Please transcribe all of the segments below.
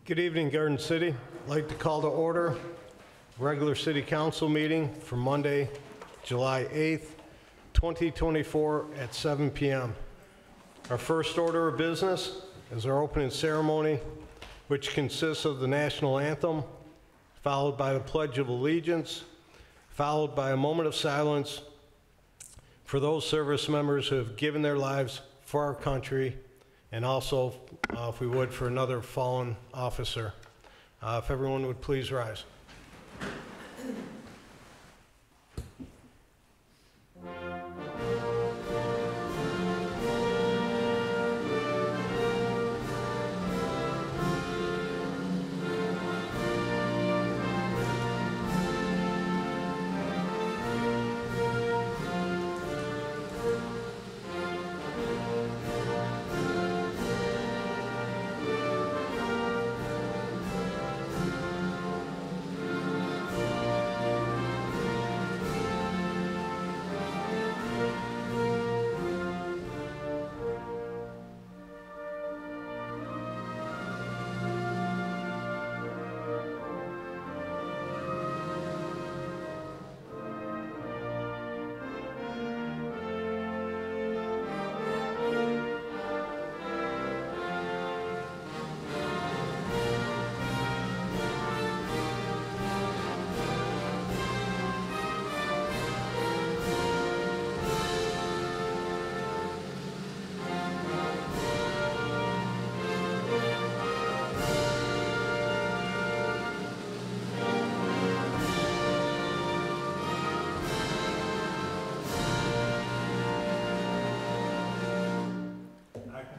Good evening, Garden City. I'd like to call to order regular City Council meeting for Monday, July 8th, 2024 at 7 p.m. Our first order of business is our opening ceremony, which consists of the national anthem, followed by the Pledge of Allegiance, followed by a moment of silence for those service members who have given their lives for our country, and also, if we would, for another fallen officer. If everyone would please rise.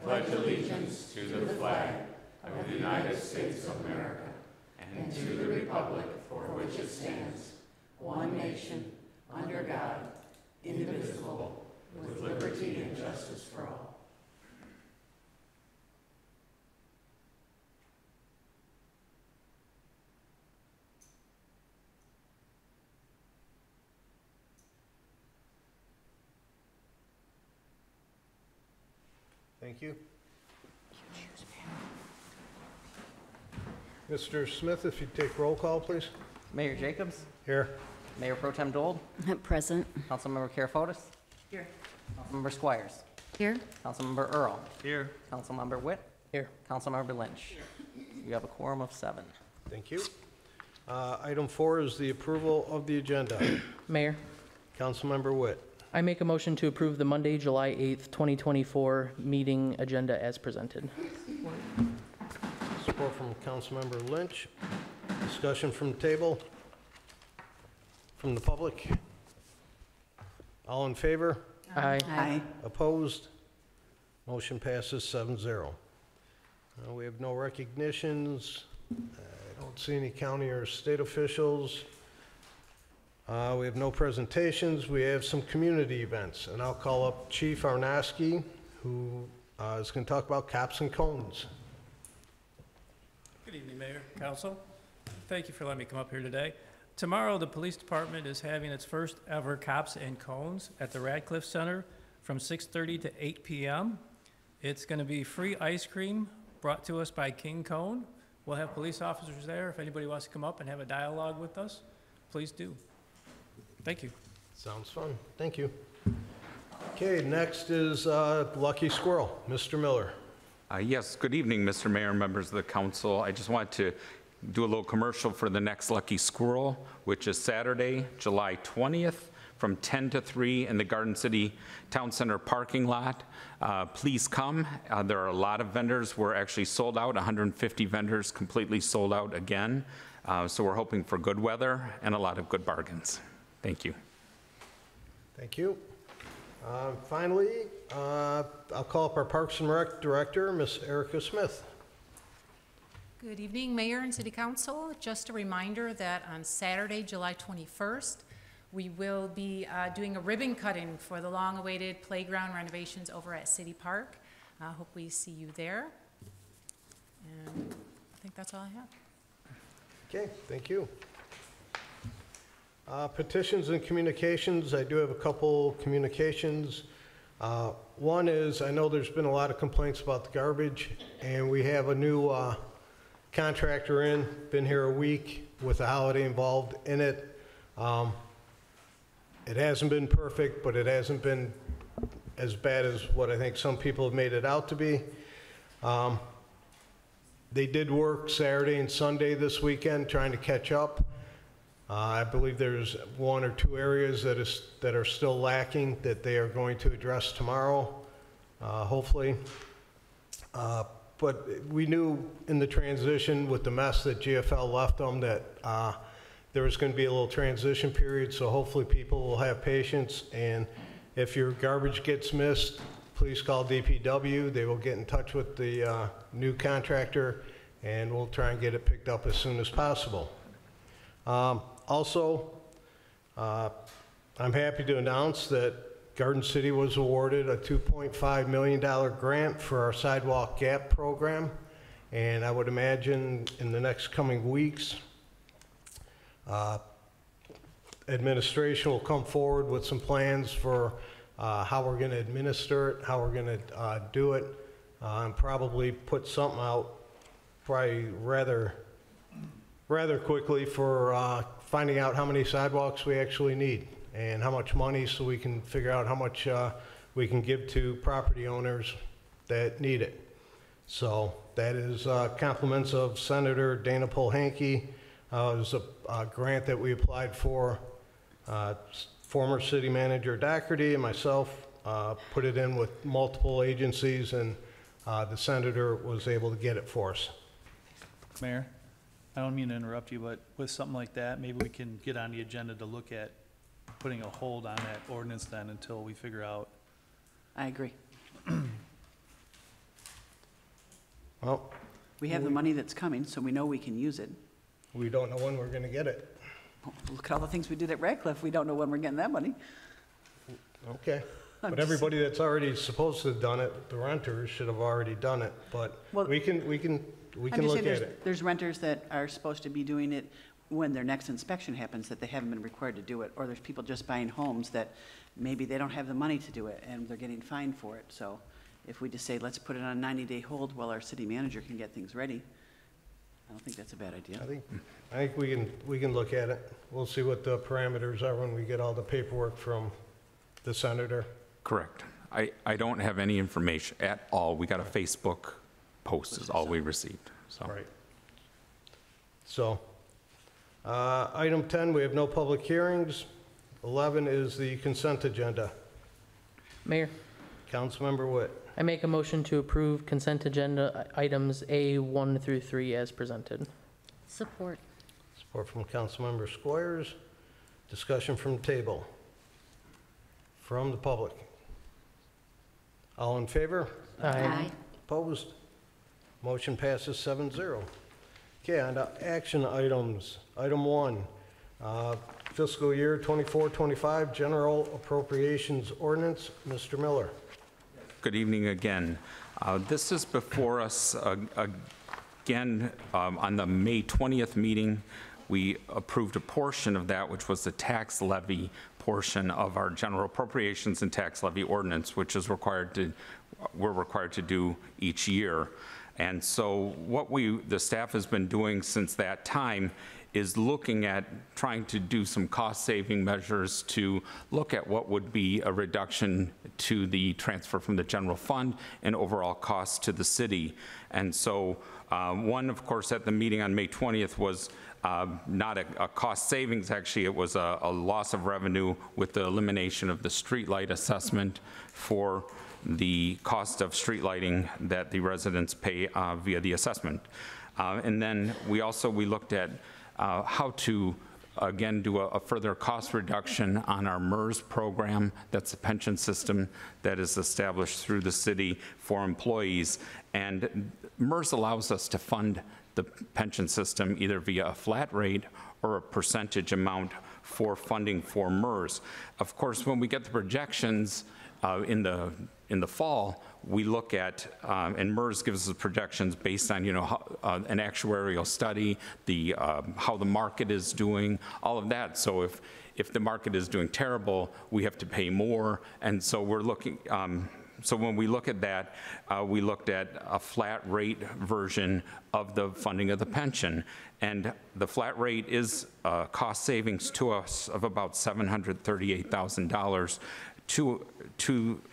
Pledge allegiance to the flag of the United States of America and to the republic for which it stands, one nation, under God, indivisible, with liberty and justice for all. Thank you. Mr. Smith, if you'd take roll call, please. Mayor Jacobs. Here. Mayor Pro Tem Dold. Present. Councilmember Karafotis. Here. Councilmember Squires. Here. Councilmember Earl. Here. Councilmember Witt. Here. Councilmember Lynch. You have a quorum of 7. Thank you. Item 4 is the approval of the agenda. Mayor, Councilmember Witt. I make a motion to approve the Monday, July 8th, 2024 meeting agenda as presented. Support from Councilmember Lynch. Discussion from the table. From the public. All in favor? Aye. Aye. Opposed? Motion passes 7-0. We have no recognitions. I don't see any county or state officials. We have no presentations. We have some community events, and I'll call up Chief Arnowski, who is going to talk about caps and cones. Good evening, Mayor, Council. Thank you for letting me come up here today. Tomorrow, the police department is having its first ever Cops and Cones at the Radcliffe Center from 6:30 to 8 p.m. It's going to be free ice cream brought to us by King Cone. We'll have police officers there. If anybody wants to come up and have a dialogue with us, please do. Thank you. Sounds fun. Thank you. Okay, next is Lucky Squirrel, Mr. Miller. Yes, good evening, Mr. Mayor and members of the council. I just wanted to do a little commercial for the next Lucky Squirrel, which is Saturday, July 20th from 10 to 3 in the Garden City Town Center parking lot. Please come. There are a lot of vendors. We're actually sold out, 150 vendors completely sold out again. So we're hoping for good weather and a lot of good bargains. Thank you. Thank you. Finally, I'll call up our Parks and Rec Director, Ms. Erica Smith. Good evening, Mayor and City Council. Just a reminder that on Saturday, July 21st, we will be doing a ribbon cutting for the long-awaited playground renovations over at City Park. I hope we see you there. And I think that's all I have. Okay, thank you. Petitions and communications, I do have a couple communications. One is, I know there's been a lot of complaints about the garbage, and we have a new contractor in, been here a week with a holiday involved in it. It hasn't been perfect, but it hasn't been as bad as what I think some people have made it out to be. They did work Saturday and Sunday this weekend trying to catch up. I believe there's 1 or 2 areas that are still lacking that they are going to address tomorrow, hopefully. But we knew in the transition with the mess that GFL left them that there was going to be a little transition period, so hopefully people will have patience. And if your garbage gets missed, please call DPW. They will get in touch with the new contractor, and we'll try and get it picked up as soon as possible. Also, I'm happy to announce that Garden City was awarded a $2.5 million grant for our sidewalk gap program, and I would imagine in the next coming weeks, administration will come forward with some plans for how we're going to administer it, how we're going to do it, and probably put something out probably rather quickly for finding out how many sidewalks we actually need and how much money, so we can figure out how much we can give to property owners that need it. So that is compliments of Senator Dana Polhanke. It was a grant that we applied for. Former city manager Doherty and myself put it in with multiple agencies, and the senator was able to get it for us. Mayor, I don't mean to interrupt you, but with something like that, maybe we can get on the agenda to look at putting a hold on that ordinance then until we figure out. I agree. Well, We have the money that's coming, so we know we can use it. we don't know when we're going to get it. Look at all the things we did at Radcliffe. We don't know when we're getting that money. Okay. I'm But just- everybody that's already supposed to have done it, the renters, should have already done it. But Well, we can I'm look just saying at it. there's renters that are supposed to be doing it when their next inspection happens, that they haven't been required to do it. Or there's people just buying homes that maybe they don't have the money to do it and they're getting fined for it. So if we just say, let's put it on a 90-day hold while our city manager can get things ready, I don't think that's a bad idea. I think we can look at it. We'll see what the parameters are when we get all the paperwork from the senator. Correct. I don't have any information at all. We got a Facebook post is all we received, so. Right. So, item 10, we have no public hearings. 11 is the consent agenda. Mayor, Councilmember Witt. I make a motion to approve consent agenda items A1 through 3 as presented. Support. Support from Councilmember Squires. Discussion from the table. From the public. All in favor? Aye. Opposed? Motion passes 7-0. Okay, on to action items. Item 1, fiscal year 24-25 general appropriations ordinance. Mr. Miller. Good evening again. This is before us again on the May 20th meeting. We approved a portion of that, which was the tax levy portion of our general appropriations and tax levy ordinance, which is we're required to do each year. And so what the staff has been doing since that time is looking at trying to do some cost-saving measures to look at what would be a reduction to the transfer from the general fund and overall cost to the city. And so one, of course, at the meeting on May 20th was not a cost savings, actually. It was a loss of revenue with the elimination of the street light assessment for the cost of street lighting that the residents pay via the assessment. And then we looked at how to, again, do a further cost reduction on our MERS program. That's a pension system that is established through the city for employees. And MERS allows us to fund the pension system either via a flat rate or a percentage amount for funding for MERS. Of course, when we get the projections in the fall, we look at, and MERS gives us projections based on, an actuarial study, how the market is doing, all of that. So if the market is doing terrible, we have to pay more. And so we're looking, so when we look at that, we looked at a flat rate version of the funding of the pension. And the flat rate is cost savings to us of about $738,000 to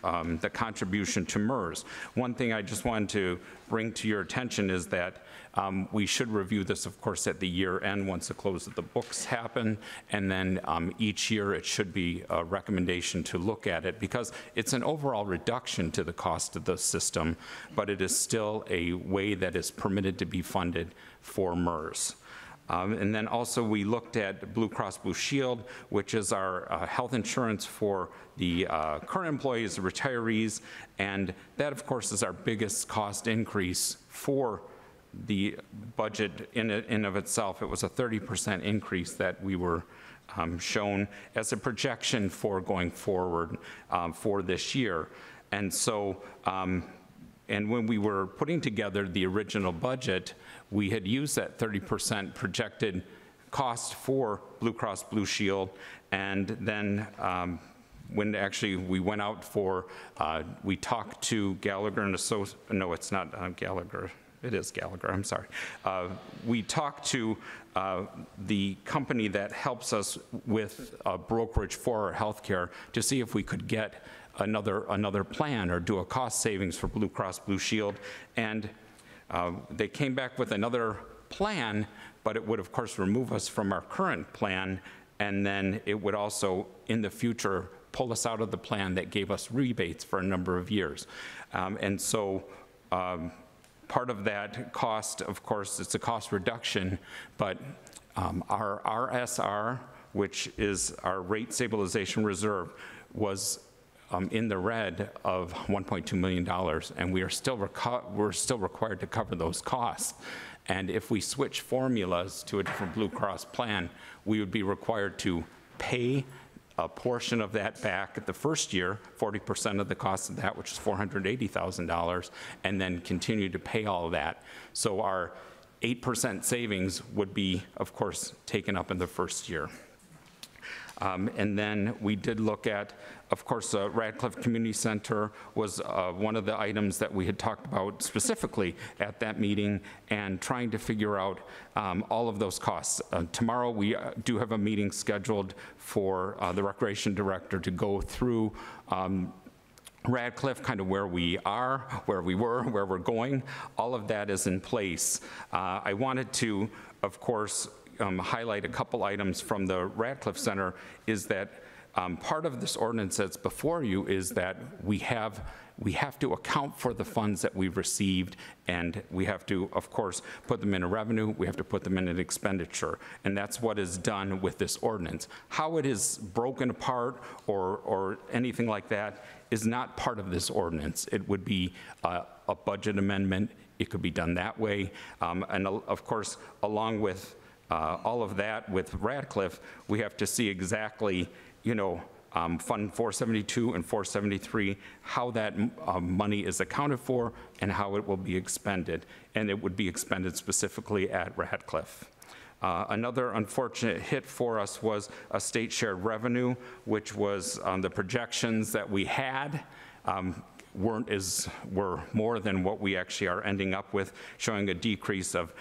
the contribution to MERS. One thing I just wanted to bring to your attention is that we should review this, of course, at the year end once the close of the books happen, and then each year it should be a recommendation to look at it, because it's an overall reduction to the cost of the system, but it is still a way that is permitted to be funded for MERS. And then also we looked at Blue Cross Blue Shield, which is our health insurance for the current employees, the retirees, and that, of course, is our biggest cost increase for the budget in and of itself. It was a 30% increase that we were shown as a projection for going forward for this year. And so, and when we were putting together the original budget, we had used that 30% projected cost for Blue Cross Blue Shield, and then when actually we went out for, we talked to Gallagher and Associates, no, it's not Gallagher, it is Gallagher, I'm sorry. We talked to the company that helps us with brokerage for our healthcare to see if we could get another plan or do a cost savings for Blue Cross Blue Shield, and they came back with another plan, but it would, of course, remove us from our current plan, and then it would also, in the future, pull us out of the plan that gave us rebates for a number of years. And so part of that cost, of course, it's a cost reduction, but our RSR, which is our rate stabilization reserve, was in the red of $1.2 million, and we're still required to cover those costs. And if we switch formulas to a different Blue Cross plan, we would be required to pay a portion of that back at the first year, 40% of the cost of that, which is $480,000, and then continue to pay all of that. So our 8% savings would be, of course, taken up in the first year. And then we did look at, of course, Radcliffe Community Center was one of the items that we had talked about specifically at that meeting, and trying to figure out all of those costs. Tomorrow we do have a meeting scheduled for the Recreation Director to go through Radcliffe, kind of where we are, where we were, where we're going. All of that is in place. I wanted to, of course, highlight a couple items from the Radcliffe Center. Is that part of this ordinance that's before you is that we have to account for the funds that we've received, and we have to, of course, put them in a revenue, we have to put them in an expenditure, and that's what is done with this ordinance. How it is broken apart or anything like that is not part of this ordinance. It would be a budget amendment. It could be done that way, and of course, along with all of that with Radcliffe, we have to see exactly, Fund 472 and 473, how that money is accounted for and how it will be expended. And it would be expended specifically at Radcliffe. Another unfortunate hit for us was a state shared revenue, which was the projections that we had were more than what we actually are ending up with, showing a decrease of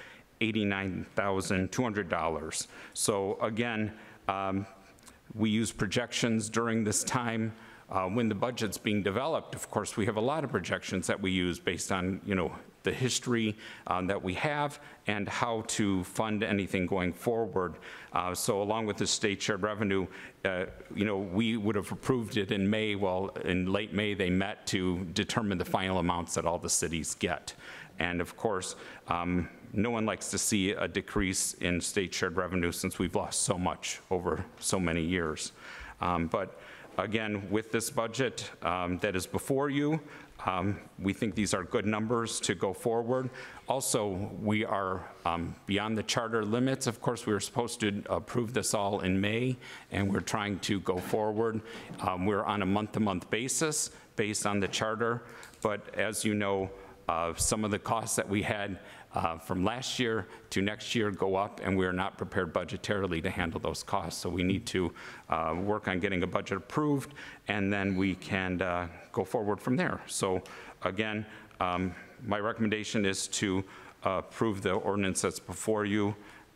$89,200. So again, we use projections during this time. When the budget's being developed, of course, we have a lot of projections that we use based on, the history that we have and how to fund anything going forward. So along with the state shared revenue, we would have approved it in May. Well, in late May, they met to determine the final amounts that all the cities get. And of course, no one likes to see a decrease in state shared revenue since we've lost so much over so many years. But again, with this budget that is before you, we think these are good numbers to go forward. Also, we are beyond the charter limits. Of course, we were supposed to approve this all in May, and we're trying to go forward. We're on a month-to-month basis based on the charter, but as you know, some of the costs that we had from last year to next year go up, and we're not prepared budgetarily to handle those costs. So we need to work on getting a budget approved, and then we can go forward from there. So again, my recommendation is to approve the ordinance that's before you,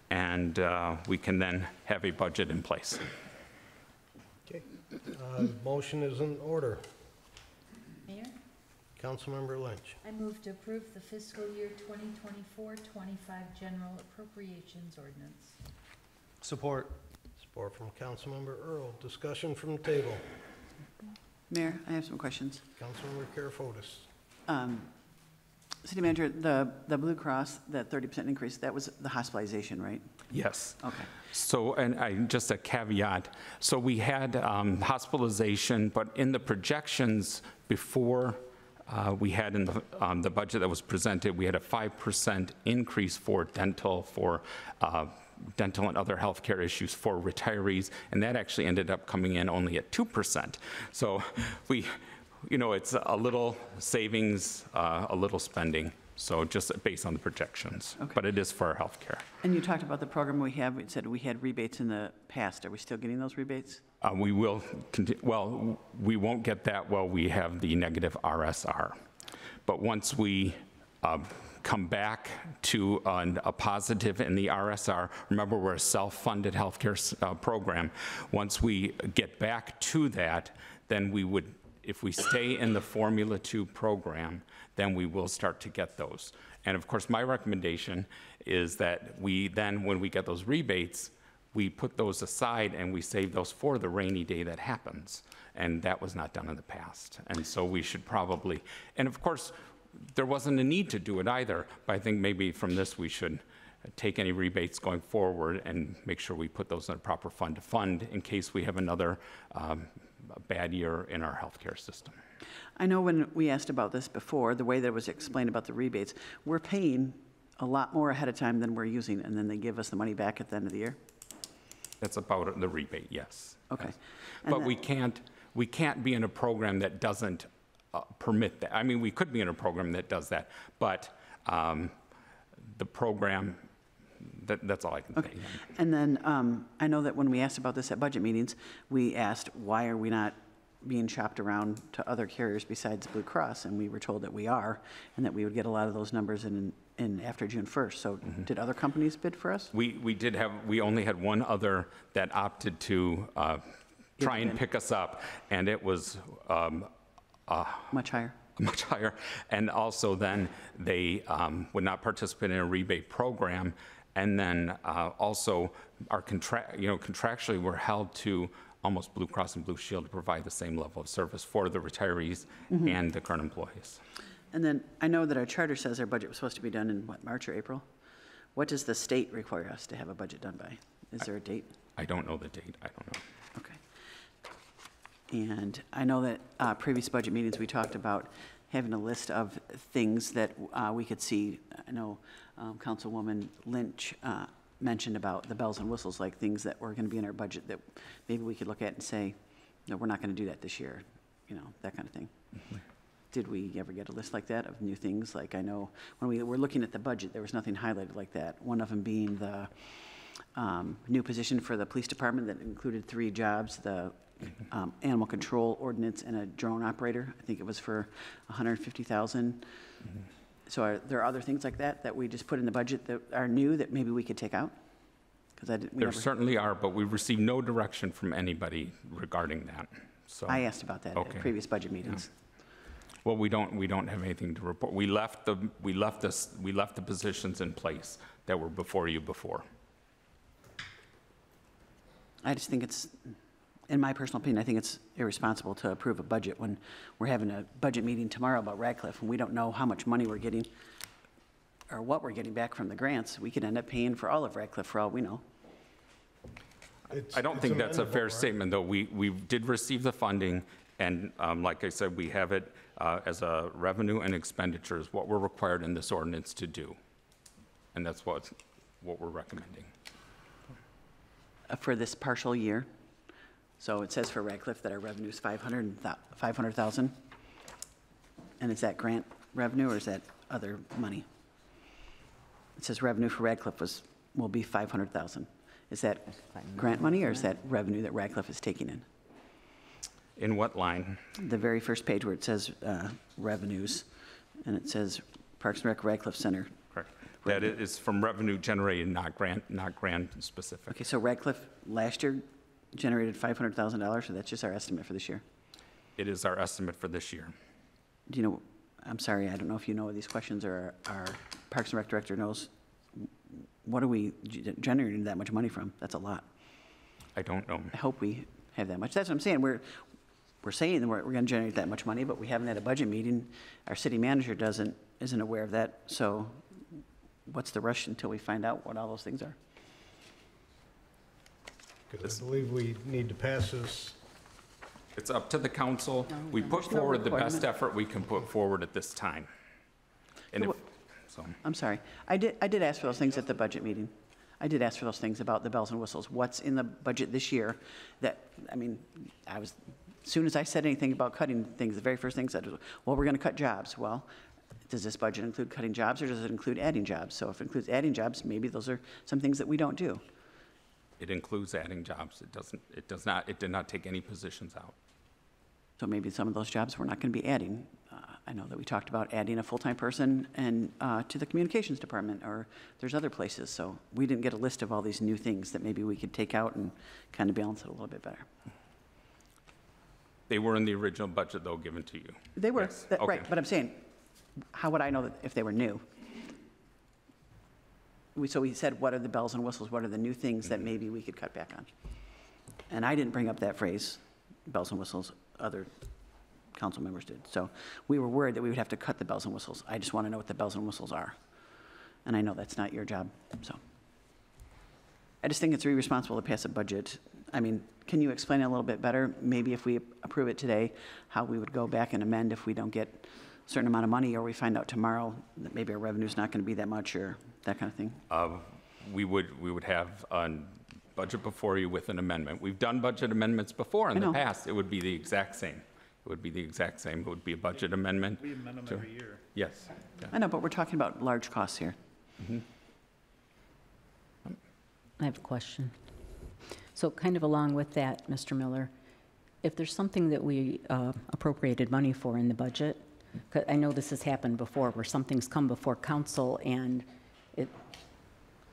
and we can then have a budget in place. Okay. Motion is in order. Mayor, Councilmember Lynch. I move to approve the fiscal year 2024-25 general appropriations ordinance. Support. Support from Councilmember Earl. Discussion from the table. Mayor, I have some questions. Councilmember Karafotis. City Manager, the Blue Cross, that 30% increase, that was the hospitalization, right? Yes. Okay. So, and just a caveat, so we had hospitalization, but in the projections before we had in the budget that was presented, we had a 5% increase for dental and other healthcare issues for retirees, and that actually ended up coming in only at 2%. So we, it's a little savings, a little spending, so just based on the projections. Okay. But it is for our healthcare. And you talked about the program we have. It said we had rebates in the past. Are we still getting those rebates? We will, well, we won't get that while we have the negative RSR. But once we come back to a positive in the RSR, remember we're a self-funded healthcare program, once we get back to that, then we would, if we stay in the Formula 2 program, then we will start to get those. And of course, my recommendation is that we then, when we get those rebates, we put those aside and we save those for the rainy day that happens. And that was not done in the past. And so we should probably, and of course, there wasn't a need to do it either, but I think maybe from this we should take any rebates going forward and make sure we put those in a proper fund to fund in case we have another bad year in our healthcare system. I know when we asked about this before, the way that it was explained about the rebates, we're paying a lot more ahead of time than we're using, and then they give us the money back at the end of the year? That's about the rebate, yes. Okay. Yes. And But that- we can't be in a program that doesn't permit that. I mean, we could be in a program that does that, but the program, that's all I can Okay. say. And then I know that when we asked about this at budget meetings, we asked, why are we not being shopped around to other carriers besides Blue Cross? And we were told that we are, and that we would get a lot of those numbers in after June 1st. So did other companies bid for us? We only had one other that opted to try and bid. pick us up, and it was Much higher? much higher. And also then they would not participate in a rebate program. And then also our contractually we're held to almost Blue Cross and Blue Shield to provide the same level of service for the retirees and the current employees. And then I know that our charter says our budget was supposed to be done in, what, March or April? What does the state require us to have a budget done by? Is there a date? I don't know the date, I don't know. Okay. And I know that previous budget meetings, we talked about having a list of things that we could see. I know Councilwoman Lynch mentioned about the bells and whistles, like things that were going to be in our budget that maybe we could look at and say, no, we're not going to do that this year, that kind of thing. Did we ever get a list like that of new things? Like, I know when we were looking at the budget, there was nothing highlighted like that. One of them being the new position for the police department that included 3 jobs, the animal control ordinance and a drone operator. I think it was for $150,000. So are there other things like that that we just put in the budget that are new that maybe we could take out? Because There certainly are, but we've received no direction from anybody regarding that. So I asked about that Okay. at previous budget meetings. Well, we don't have anything to report. We left the positions in place that were before you before. I just think it's, in my personal opinion, I think it's irresponsible to approve a budget when we're having a budget meeting tomorrow about Radcliffe and we don't know how much money we're getting or what we're getting back from the grants. We could end up paying for all of Radcliffe for all we know. I don't think that's a amendable, fair right? statement, though. We did receive the funding, and like I said, we have it as a revenue and expenditures, what we're required in this ordinance to do. And that's what we're recommending. For this partial year. So it says for Radcliffe that our revenue is $500,000. And is that grant revenue or is that other money? It says revenue for Radcliffe will be 500,000. Is that grant money or is that revenue that Radcliffe is taking in? In what line? The very first page where it says revenues, and it says Parks and Rec Radcliffe Center. Correct. That is from revenue generated, not grant specific. Okay, so Radcliffe last year generated $500,000, so that's just our estimate for this year. It is our estimate for this year. Do you know, I'm sorry, I don't know if you know these questions or our Parks and Rec director knows, what are we generating that much money from? That's a lot. I don't know. I hope we have that much. That's what I'm saying. We're saying that we're going to generate that much money, but we haven't had a budget meeting. Our city manager isn't aware of that. So what's the rush until we find out what all those things are? Because I believe we need to pass this. It's up to the council. We put forward the best effort we can put forward at this time. And if, so, I'm sorry. I did ask for those things at the budget meeting. I did ask for those things about the bells and whistles. What's in the budget this year that, I mean, as soon as I said anything about cutting things, the very first thing I said was, well, we're going to cut jobs. Well, does this budget include cutting jobs or does it include adding jobs? So if it includes adding jobs, maybe those are some things that we don't do. it includes adding jobs. It did not take any positions out. So maybe some of those jobs we're not going to be adding. I know that we talked about adding a full-time person and to the communications department, or there's other places. So we didn't get a list of all these new things that maybe we could take out and kind of balance it a little bit better. They were in the original budget, though, given to you. They were, Yes. right, Okay. but I'm saying, how would I know that if they were new? So we said, what are the bells and whistles? What are the new things that maybe we could cut back on? And I didn't bring up that phrase, bells and whistles, other council members did. So we were worried that we would have to cut the bells and whistles. I just want to know what the bells and whistles are. And I know that's not your job, so. I just think it's irresponsible to pass a budget. I mean, can you explain it a little bit better? Maybe if we approve it today, how we would go back and amend if we don't get a certain amount of money, or we find out tomorrow that maybe our revenue's not going to be that much, or that kind of thing? We would have a budget before you with an amendment. We've done budget amendments before in I the know. past. It would be the exact same. It would be the exact same. It would be a budget amendment. We amend them to- every year. Yes. Yeah. I know, but we're talking about large costs here. I have a question. So kind of along with that, Mr. Miller, if there's something that we appropriated money for in the budget, 'cause I know this has happened before, where something's come before council and it,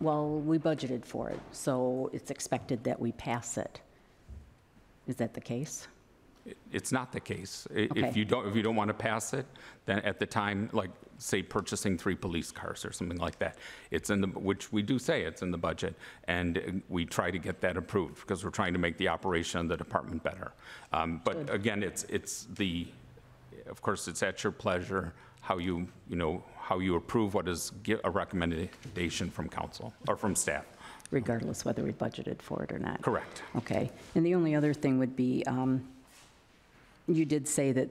well, we budgeted for it, so it's expected that we pass it. Is that the case? It's not the case. Okay. If you don't want to pass it, then at the time, like, say, purchasing 3 police cars or something like that, it's in the, which we do say it's in the budget, and we try to get that approved, because we're trying to make the operation of the department better. But again, it's the, of course, it's at your pleasure how how you approve what is a recommendation from council, or from staff. Regardless whether we budgeted for it or not? Correct. Okay. And the only other thing would be, you did say that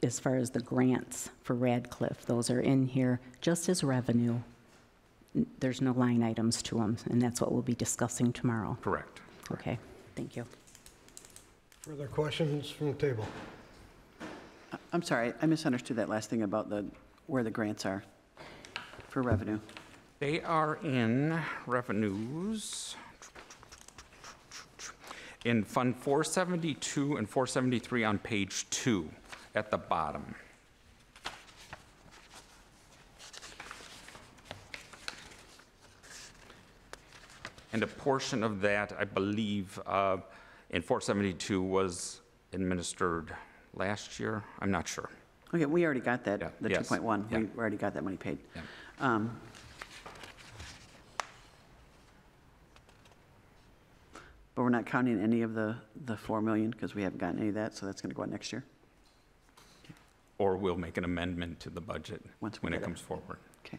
as far as the grants for Radcliffe, those are in here just as revenue. There's no line items to them, and that's what we'll be discussing tomorrow. Correct. Okay, thank you. Further questions from the table? I'm sorry, I misunderstood that last thing about where the grants are for revenue. They are in revenues, in Fund 472 and 473 on page 2 at the bottom. And a portion of that, I believe, in 472 was administered last year. I'm not sure. Okay, we already got that, Yeah, the yes, 2.1. yeah. We already got that money paid. Yeah. But we're not counting any of the 4 million, because we haven't gotten any of that, so that's going to go out next year. Or we'll make an amendment to the budget Once we when it get it. comes forward. Okay.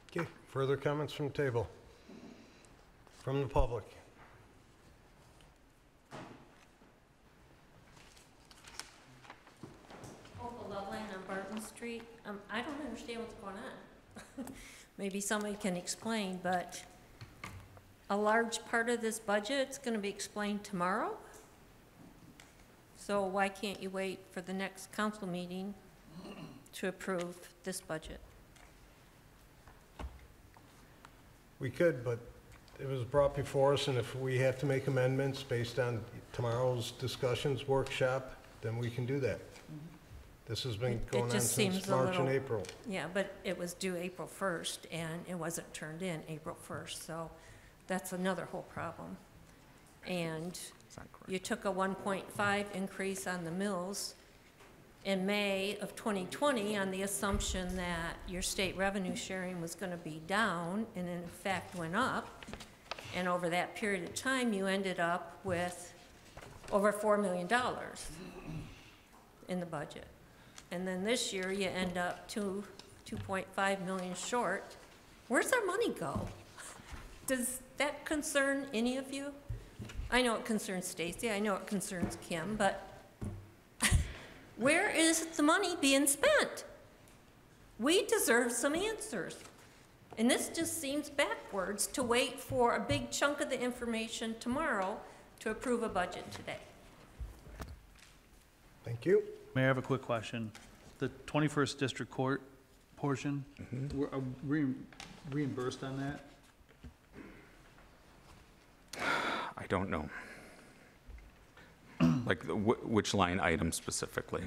Okay, further comments from the table? From the public? Opal Loveland on Barton Street. I don't understand what's going on. Maybe somebody can explain, but a large part of this budget is going to be explained tomorrow? So why can't you wait for the next council meeting to approve this budget? We could, but it was brought before us, and if we have to make amendments based on tomorrow's discussions, workshop, then we can do that. This has been It going on just since seems a March and little- April. Yeah, but it was due April 1st, and it wasn't turned in April 1st, so that's another whole problem. And Is that correct? you took a 1.5 increase on the mills in May of 2020 on the assumption that your state revenue sharing was going to be down, and in fact went up. And over that period of time, you ended up with over $4 million in the budget. And then this year, you end up 2.5 million short. Where's our money go? Does that concern any of you? I know it concerns Stacy, I know it concerns Kim, but where is the money being spent? We deserve some answers. And this just seems backwards to wait for a big chunk of the information tomorrow to approve a budget today. Thank you. Mayor, I have a quick question. The 21st District Court portion, are we reimbursed on that? I don't know. Like, which line item specifically?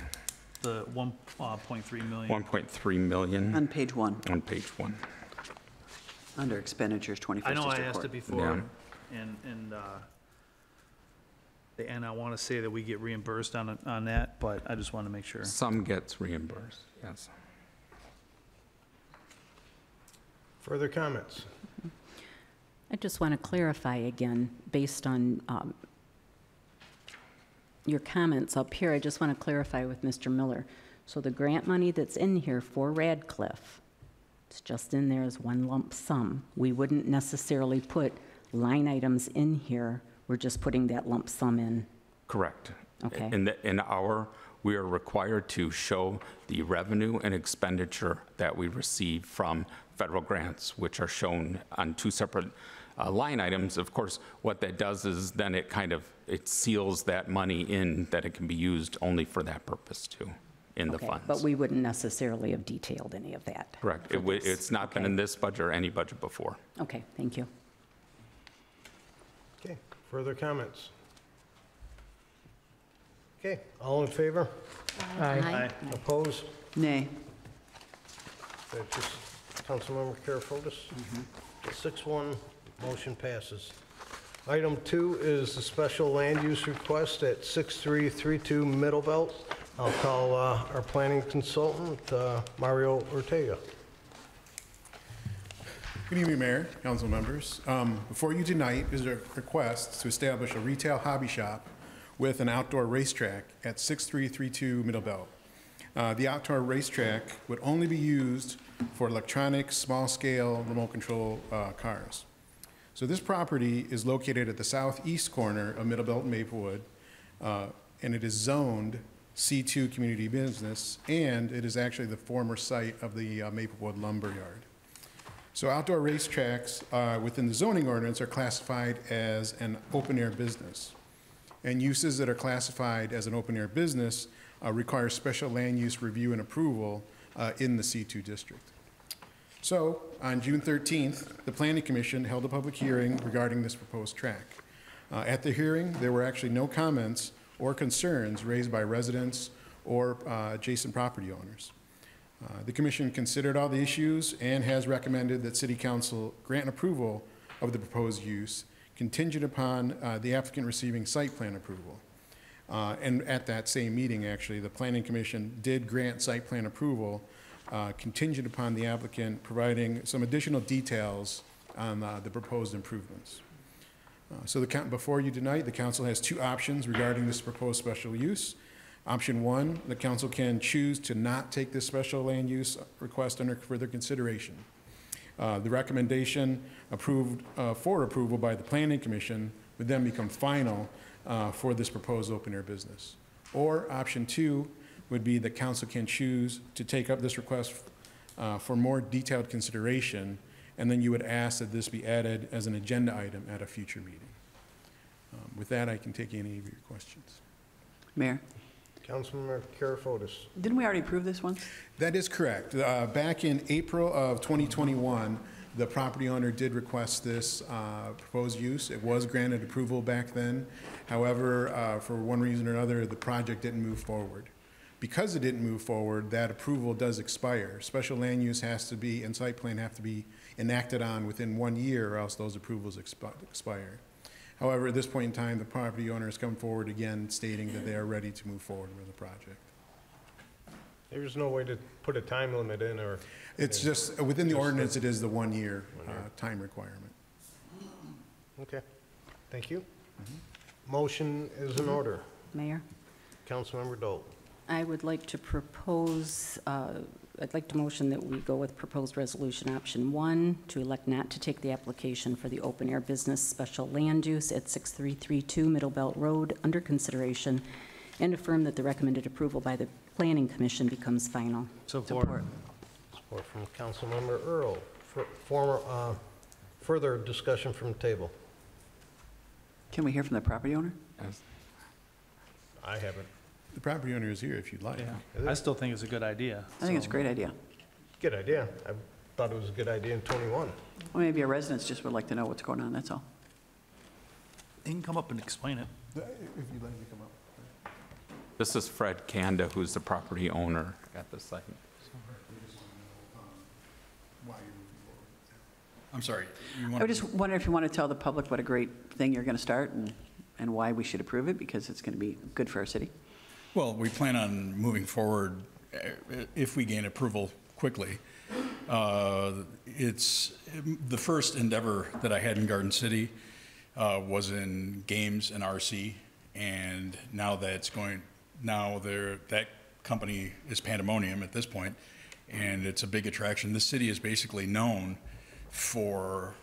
The 1.3 million? 1.3 million On page 1, on page 1. under expenditures, 21st I know I District asked Court. it before, and I want to say that we get reimbursed on that, but I just want to make sure. Some gets reimbursed, yes. Further comments? I just want to clarify again, based on your comments up here, I just want to clarify with Mr. Miller. So the grant money that's in here for Radcliffe, it's just in there as one lump sum. We wouldn't necessarily put line items in here. We're just putting that lump sum in. Correct. Okay. We are required to show the revenue and expenditure that we receive from federal grants, which are shown on two separate line items. Of course, what that does is then it seals that money in, that it can be used only for that purpose too, in the Okay, funds. but we wouldn't necessarily have detailed any of that. Correct. for this. It's not been Okay. in this budget or any budget before. Okay, thank you. Okay, further comments? Okay, all in favor? Aye. Opposed? Nay. That's just Councilmember Karafoutis? 6-1, motion passes. Item 2 is the special land use request at 6332 Middle Belt. I'll call our planning consultant, Mario Ortega. Good evening, Mayor, council members. Before you tonight is a request to establish a retail hobby shop with an outdoor racetrack at 6332 Middle Belt. The outdoor racetrack would only be used for electronic, small-scale, remote control cars. So this property is located at the southeast corner of Middle Belt and Maplewood, and it is zoned C2 community business, and it is actually the former site of the Maplewood lumber yard. So outdoor racetracks within the zoning ordinance are classified as an open-air business. And uses that are classified as an open-air business require special land use review and approval in the C2 district. So on June 13th, the Planning Commission held a public hearing regarding this proposed track. At the hearing, there were actually no comments or concerns raised by residents or adjacent property owners. The commission considered all the issues and has recommended that City Council grant approval of the proposed use contingent upon the applicant receiving site plan approval. And at that same meeting, actually, the Planning Commission did grant site plan approval contingent upon the applicant providing some additional details on the proposed improvements. So before you tonight, the council has two options regarding this proposed special use. Option 1, the council can choose to not take this special land use request under further consideration. The recommendation approved for approval by the Planning Commission would then become final for this proposed open-air business. Or option 2 would be the council can choose to take up this request for more detailed consideration, and then you would ask that this be added as an agenda item at a future meeting. With that, I can take any of your questions. Mayor, Councilmember Karafotis. didn't we already approve this once? That is correct. Back in April of 2021, the property owner did request this proposed use. It was granted approval back then. However, for one reason or another, the project didn't move forward. Because it didn't move forward, that approval does expire. Special land use has to be, and site plan have to be enacted on within 1 year, or else those approvals expire. However, at this point in time, the property owner has come forward again stating that they are ready to move forward with the project. There's no way to put a time limit in, or? It's just, within the ordinance, it is the 1 year time requirement. Okay, thank you. Motion is in order. Mayor, Councilmember Dole. I would like to propose, I'd like to motion that we go with proposed resolution option 1, to elect not to take the application for the open-air business special land use at 6332 Middle Belt Road under consideration, and affirm that the recommended approval by the Planning Commission becomes final. Support. Support from Councilmember Earl. Further discussion from the table. Can we hear from the property owner? I haven't. The property owner is here if you'd like. Yeah, I still think it's a good idea. I think it's a great idea. Good idea. I thought it was a good idea in '21. Well, maybe our residents just would like to know what's going on, that's all. They can come up and explain it. If you'd like to come up. This is Fred Kanda, who's the property owner at the site. I'm sorry. I would just wonder if you want to tell the public what a great thing you're going to start and why we should approve it, because it's going to be good for our city. Well, we plan on moving forward if we gain approval quickly. It's the first endeavor that I had in Garden City was in games and RC, and now that it's going, that company is Pandemonium at this point, and it's a big attraction. This city is basically known for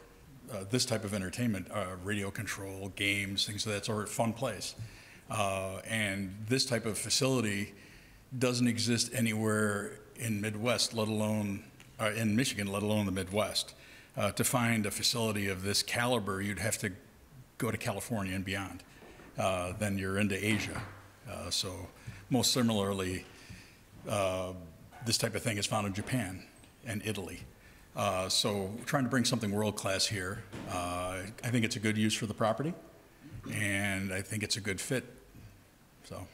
this type of entertainment, radio control, games, things of that sort, fun place. And this type of facility doesn't exist anywhere in Midwest, let alone in Michigan, let alone the Midwest. To find a facility of this caliber, you'd have to go to California and beyond. Then you're into Asia. So most similarly, this type of thing is found in Japan and Italy. So we're trying to bring something world-class here. I think it's a good use for the property, and I think it's a good fit. So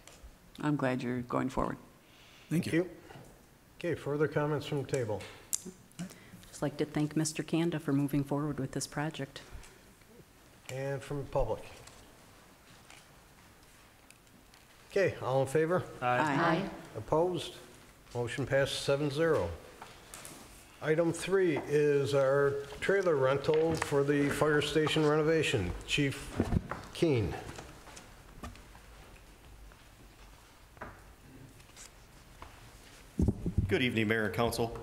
I'm glad you're going forward. Thank you. Okay, further comments from the table? Just like to thank Mr. Kanda for moving forward with this project. And from the public? Okay, all in favor? Aye. Opposed? Motion passes 7-0. Item 3 is our trailer rental for the fire station renovation. Chief Keen. Good evening, Mayor and Council.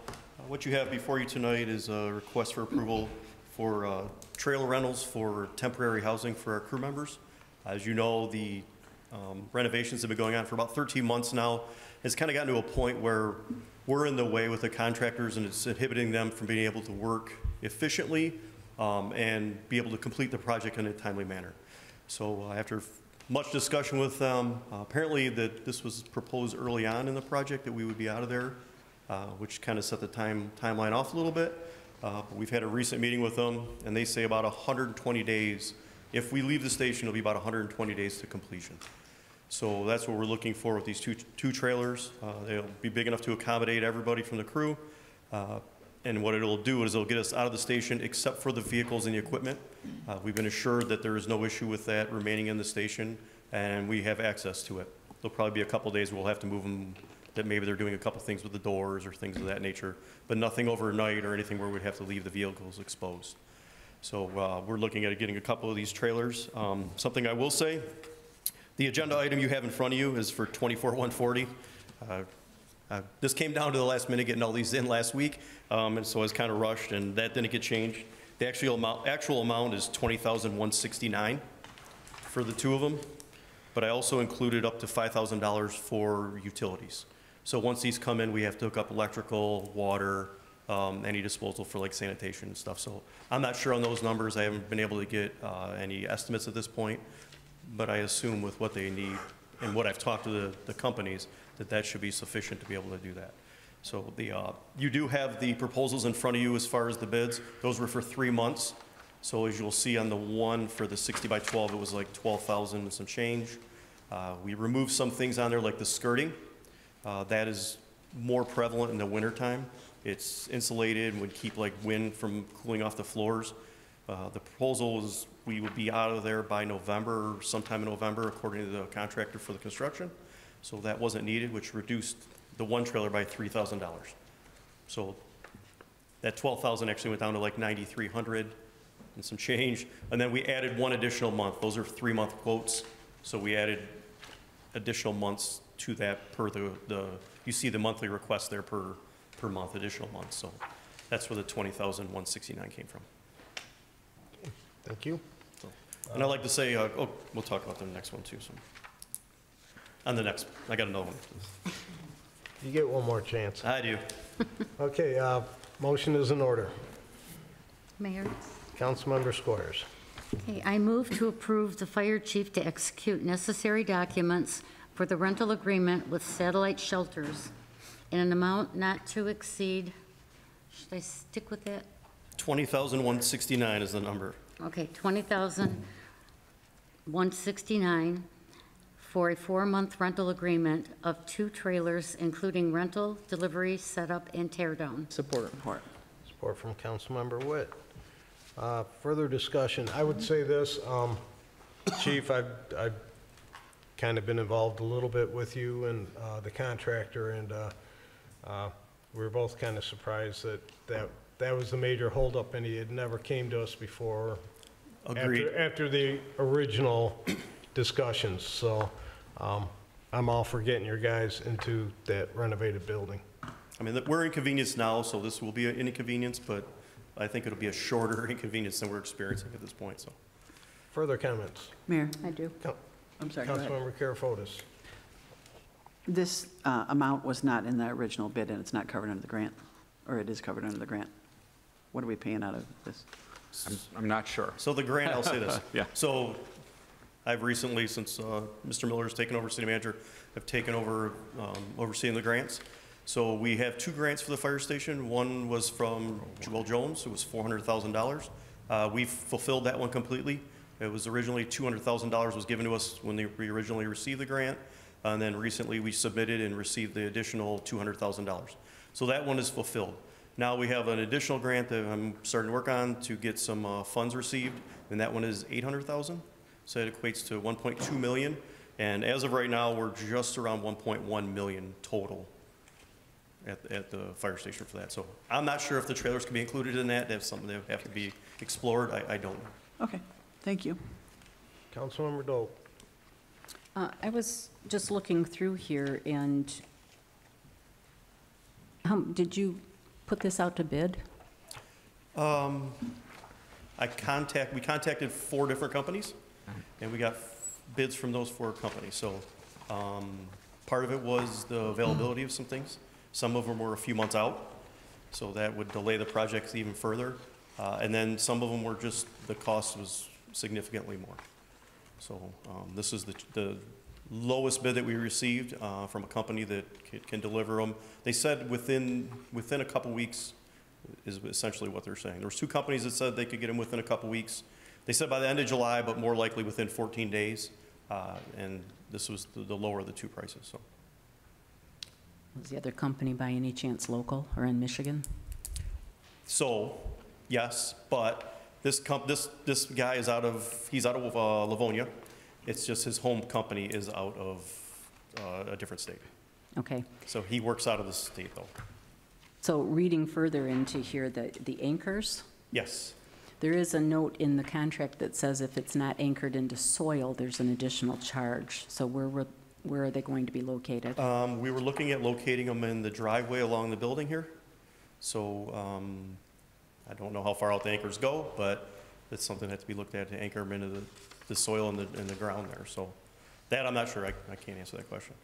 What you have before you tonight is a request for approval for trailer rentals for temporary housing for our crew members. As you know, the renovations have been going on for about 13 months now. It's kind of gotten to a point where we're in the way with the contractors, and it's inhibiting them from being able to work efficiently and be able to complete the project in a timely manner. So after much discussion with them, apparently that this was proposed early on in the project that we would be out of there, which kind of set the timeline off a little bit. But we've had a recent meeting with them, and they say about 120 days. If we leave the station, it'll be about 120 days to completion. So that's what we're looking for with these two trailers. They'll be big enough to accommodate everybody from the crew. And what it'll do is it'll get us out of the station except for the vehicles and the equipment. We've been assured that there is no issue with that remaining in the station, and we have access to it. There'll probably be a couple days we'll have to move them, that maybe they're doing a couple things with the doors or things of that nature, but nothing overnight or anything where we'd have to leave the vehicles exposed. So we're looking at getting a couple of these trailers. Something I will say, the agenda item you have in front of you is for 24-140. This came down to the last minute getting all these in last week, and so I was kind of rushed, and that didn't get changed. The actual amount is $20,169 for the two of them, but I also included up to $5,000 for utilities. So once these come in, we have to hook up electrical, water, any disposal for like sanitation and stuff. So I'm not sure on those numbers. I haven't been able to get any estimates at this point, but I assume with what they need, and what I've talked to the companies, that should be sufficient to be able to do that. So you do have the proposals in front of you as far as the bids. Those were for 3 months. So as you'll see on the one for the 60 by 12, it was like 12,000 and some change. We removed some things on there like the skirting. That is more prevalent in the wintertime. It's insulated and would keep like wind from cooling off the floors. The proposal is we would be out of there by November, or sometime in November, according to the contractor for the construction. So that wasn't needed, which reduced the one trailer by $3,000. So that 12,000 actually went down to like 9,300 and some change. And then we added one additional month. Those are 3-month quotes. So we added additional months to that per you see the monthly request there per month, additional months. So that's where the 20,169 came from. Thank you. So, and I'd like to say, we'll talk about the next one too. So. On the next, I got another one. You get one more chance. I do. Okay, motion is in order. Mayor? Councilmember Squires. Okay, I move to approve the fire chief to execute necessary documents for the rental agreement with Satellite Shelters in an amount not to exceed, should I stick with that? 20,169 is the number. Okay, 20,169 for a 4-month rental agreement of 2 trailers, including rental, delivery, setup, and tear down. Support. Support from Councilmember Witt. Further discussion. I would say this, Chief, I've kind of been involved a little bit with you and the contractor, and we were both kind of surprised that was the major holdup, and he had never came to us before. Agreed. After the original discussions. So I'm all for getting your guys into that renovated building. I mean, we're inconvenienced now, so this will be an inconvenience, but I think it'll be a shorter inconvenience than we're experiencing at this point. So, further comments? Mayor, I do. I'm sorry, go ahead. Councilmember Karafotis. This amount was not in the original bid, and it's not covered under the grant, or it is covered under the grant. What are we paying out of this? I'm not sure. So the grant, I'll say this. Yeah. So I've recently, since Mr. Miller has taken over city manager, have taken over overseeing the grants. So we have 2 grants for the fire station. One was from Joel Jones. It was $400,000. We've fulfilled that one completely. It was originally $200,000 was given to us when we originally received the grant. And then recently we submitted and received the additional $200,000. So that one is fulfilled. Now we have an additional grant that I'm starting to work on to get some funds received, and that one is $800,000. So it equates to $1.2 million. And as of right now, we're just around $1.1 million total at the fire station for that. So I'm not sure if the trailers can be included in that. That's something that would have to be explored. I don't know. Okay, thank you. Councilmember Dole. I was just looking through here, and did you put this out to bid? We contacted 4 different companies, and we got bids from those 4 companies. So part of it was the availability of some things. Some of them were a few months out, so that would delay the projects even further. And then some of them were just, the cost was significantly more. So this is the lowest bid that we received from a company that can deliver them. They said within a couple weeks is essentially what they're saying. There was 2 companies that said they could get them within a couple weeks. They said by the end of July, but more likely within 14 days. And this was the lower of the 2 prices. So. Was the other company by any chance local or in Michigan? So, yes, but this guy is he's out of Livonia. It's just his home company is out of a different state. Okay. So he works out of the state, though. So reading further into here, the anchors, Yes. there is a note in the contract that says if it's not anchored into soil, there's an additional charge. So where are they going to be located? We were looking at locating them in the driveway along the building here. So I don't know how far out the anchors go, but it's something that has to be looked at to anchor them into the soil and the ground there. So that I'm not sure. I can't answer that question.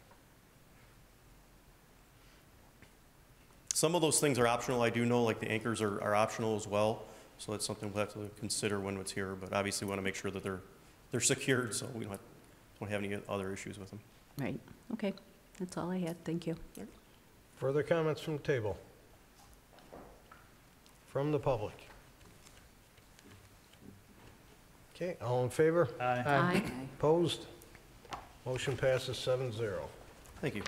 Some of those things are optional. I do know like the anchors are optional as well. So that's something we'll have to consider when it's here. But obviously we want to make sure that they're secured so we don't have any other issues with them. Right, okay, that's all I had, thank you. Further comments from the table? From the public? Okay, all in favor? Aye. Opposed? Motion passes 7-0. Thank you.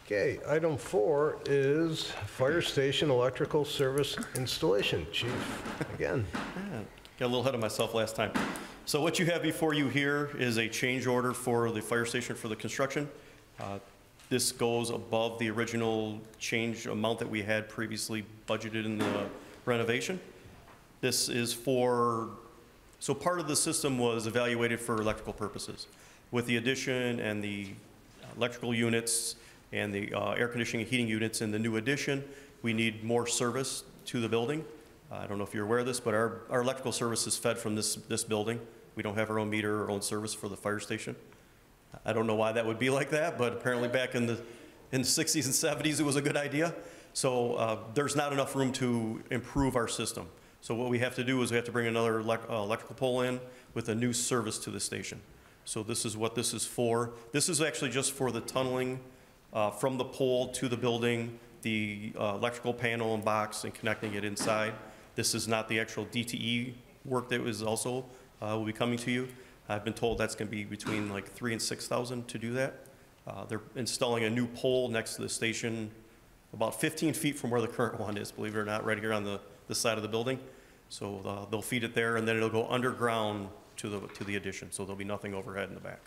Okay, item 4 is fire station electrical service installation. Chief, again. Yeah, got a little ahead of myself last time. So what you have before you here is a change order for the fire station for the construction. This goes above the original change amount that we had previously budgeted in the renovation. This is for, so part of the system was evaluated for electrical purposes. With the addition and the electrical units and the air conditioning and heating units in the new addition, we need more service to the building. I don't know if you're aware of this, but our electrical service is fed from this building. We don't have our own meter or own service for the fire station. I don't know why that would be like that, but apparently back in the 60s and 70s, it was a good idea. So there's not enough room to improve our system. So what we have to do is we have to bring another electrical pole in with a new service to the station. So this is what this is for. This is actually just for the tunneling from the pole to the building, the electrical panel and box, and connecting it inside. This is not the actual DTE work that was also will be coming to you. I've been told that's going to be between like $3,000 and $6,000 to do that. They're installing a new pole next to the station, about 15 feet from where the current one is, believe it or not, right here on the side of the building. So they'll feed it there, and then it'll go underground to the addition. So there'll be nothing overhead in the back.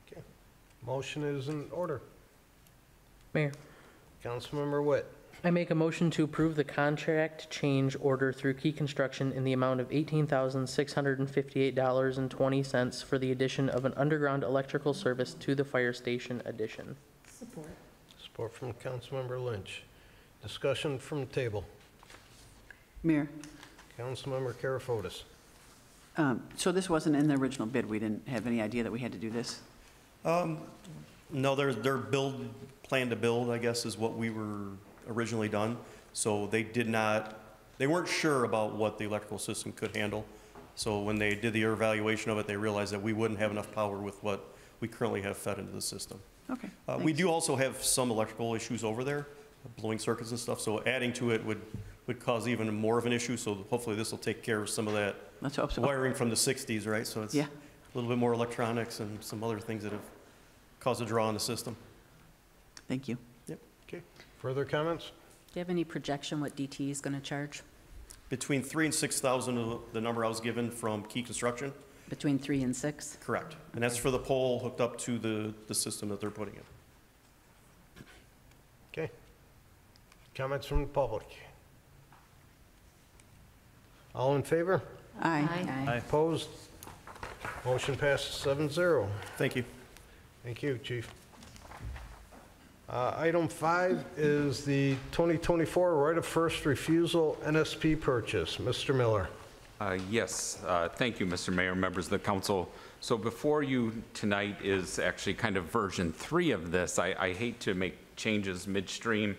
Okay. Motion is in order. Mayor, Councilmember Witt. I make a motion to approve the contract change order through Key Construction in the amount of $18,658.20 for the addition of an underground electrical service to the fire station addition. Support. Support from Councilmember Lynch. Discussion from the table. Mayor, Councilmember Karafotis. so this wasn't in the original bid. We didn't have any idea that we had to do this? No, their plan to build, I guess, is what we were originally done. So they weren't sure about what the electrical system could handle. So when they did the evaluation of it, they realized that we wouldn't have enough power with what we currently have fed into the system. Okay. We do also have some electrical issues over there, blowing circuits and stuff, so adding to it would cause even more of an issue, so hopefully this will take care of some of that Let's hope so. wiring from the 60s, right? So it's Yeah. a little bit more electronics and some other things that have caused a draw on the system. Thank you. Yep. Okay. Further comments? Do you have any projection what DTE is going to charge? Between 3,000 and 6,000, the number I was given from Key Construction. Between 3 and 6? Correct. And that's for the pole hooked up to the system that they're putting in. Okay. Comments from the public? All in favor? Aye. Opposed? Motion passes 7-0. Thank you. Thank you, Chief. Item 5 is the 2024 right of first refusal NSP purchase. Mr. Miller. Yes, thank you, Mr. Mayor, members of the council. So before you tonight is actually kind of version 3 of this. I hate to make changes midstream,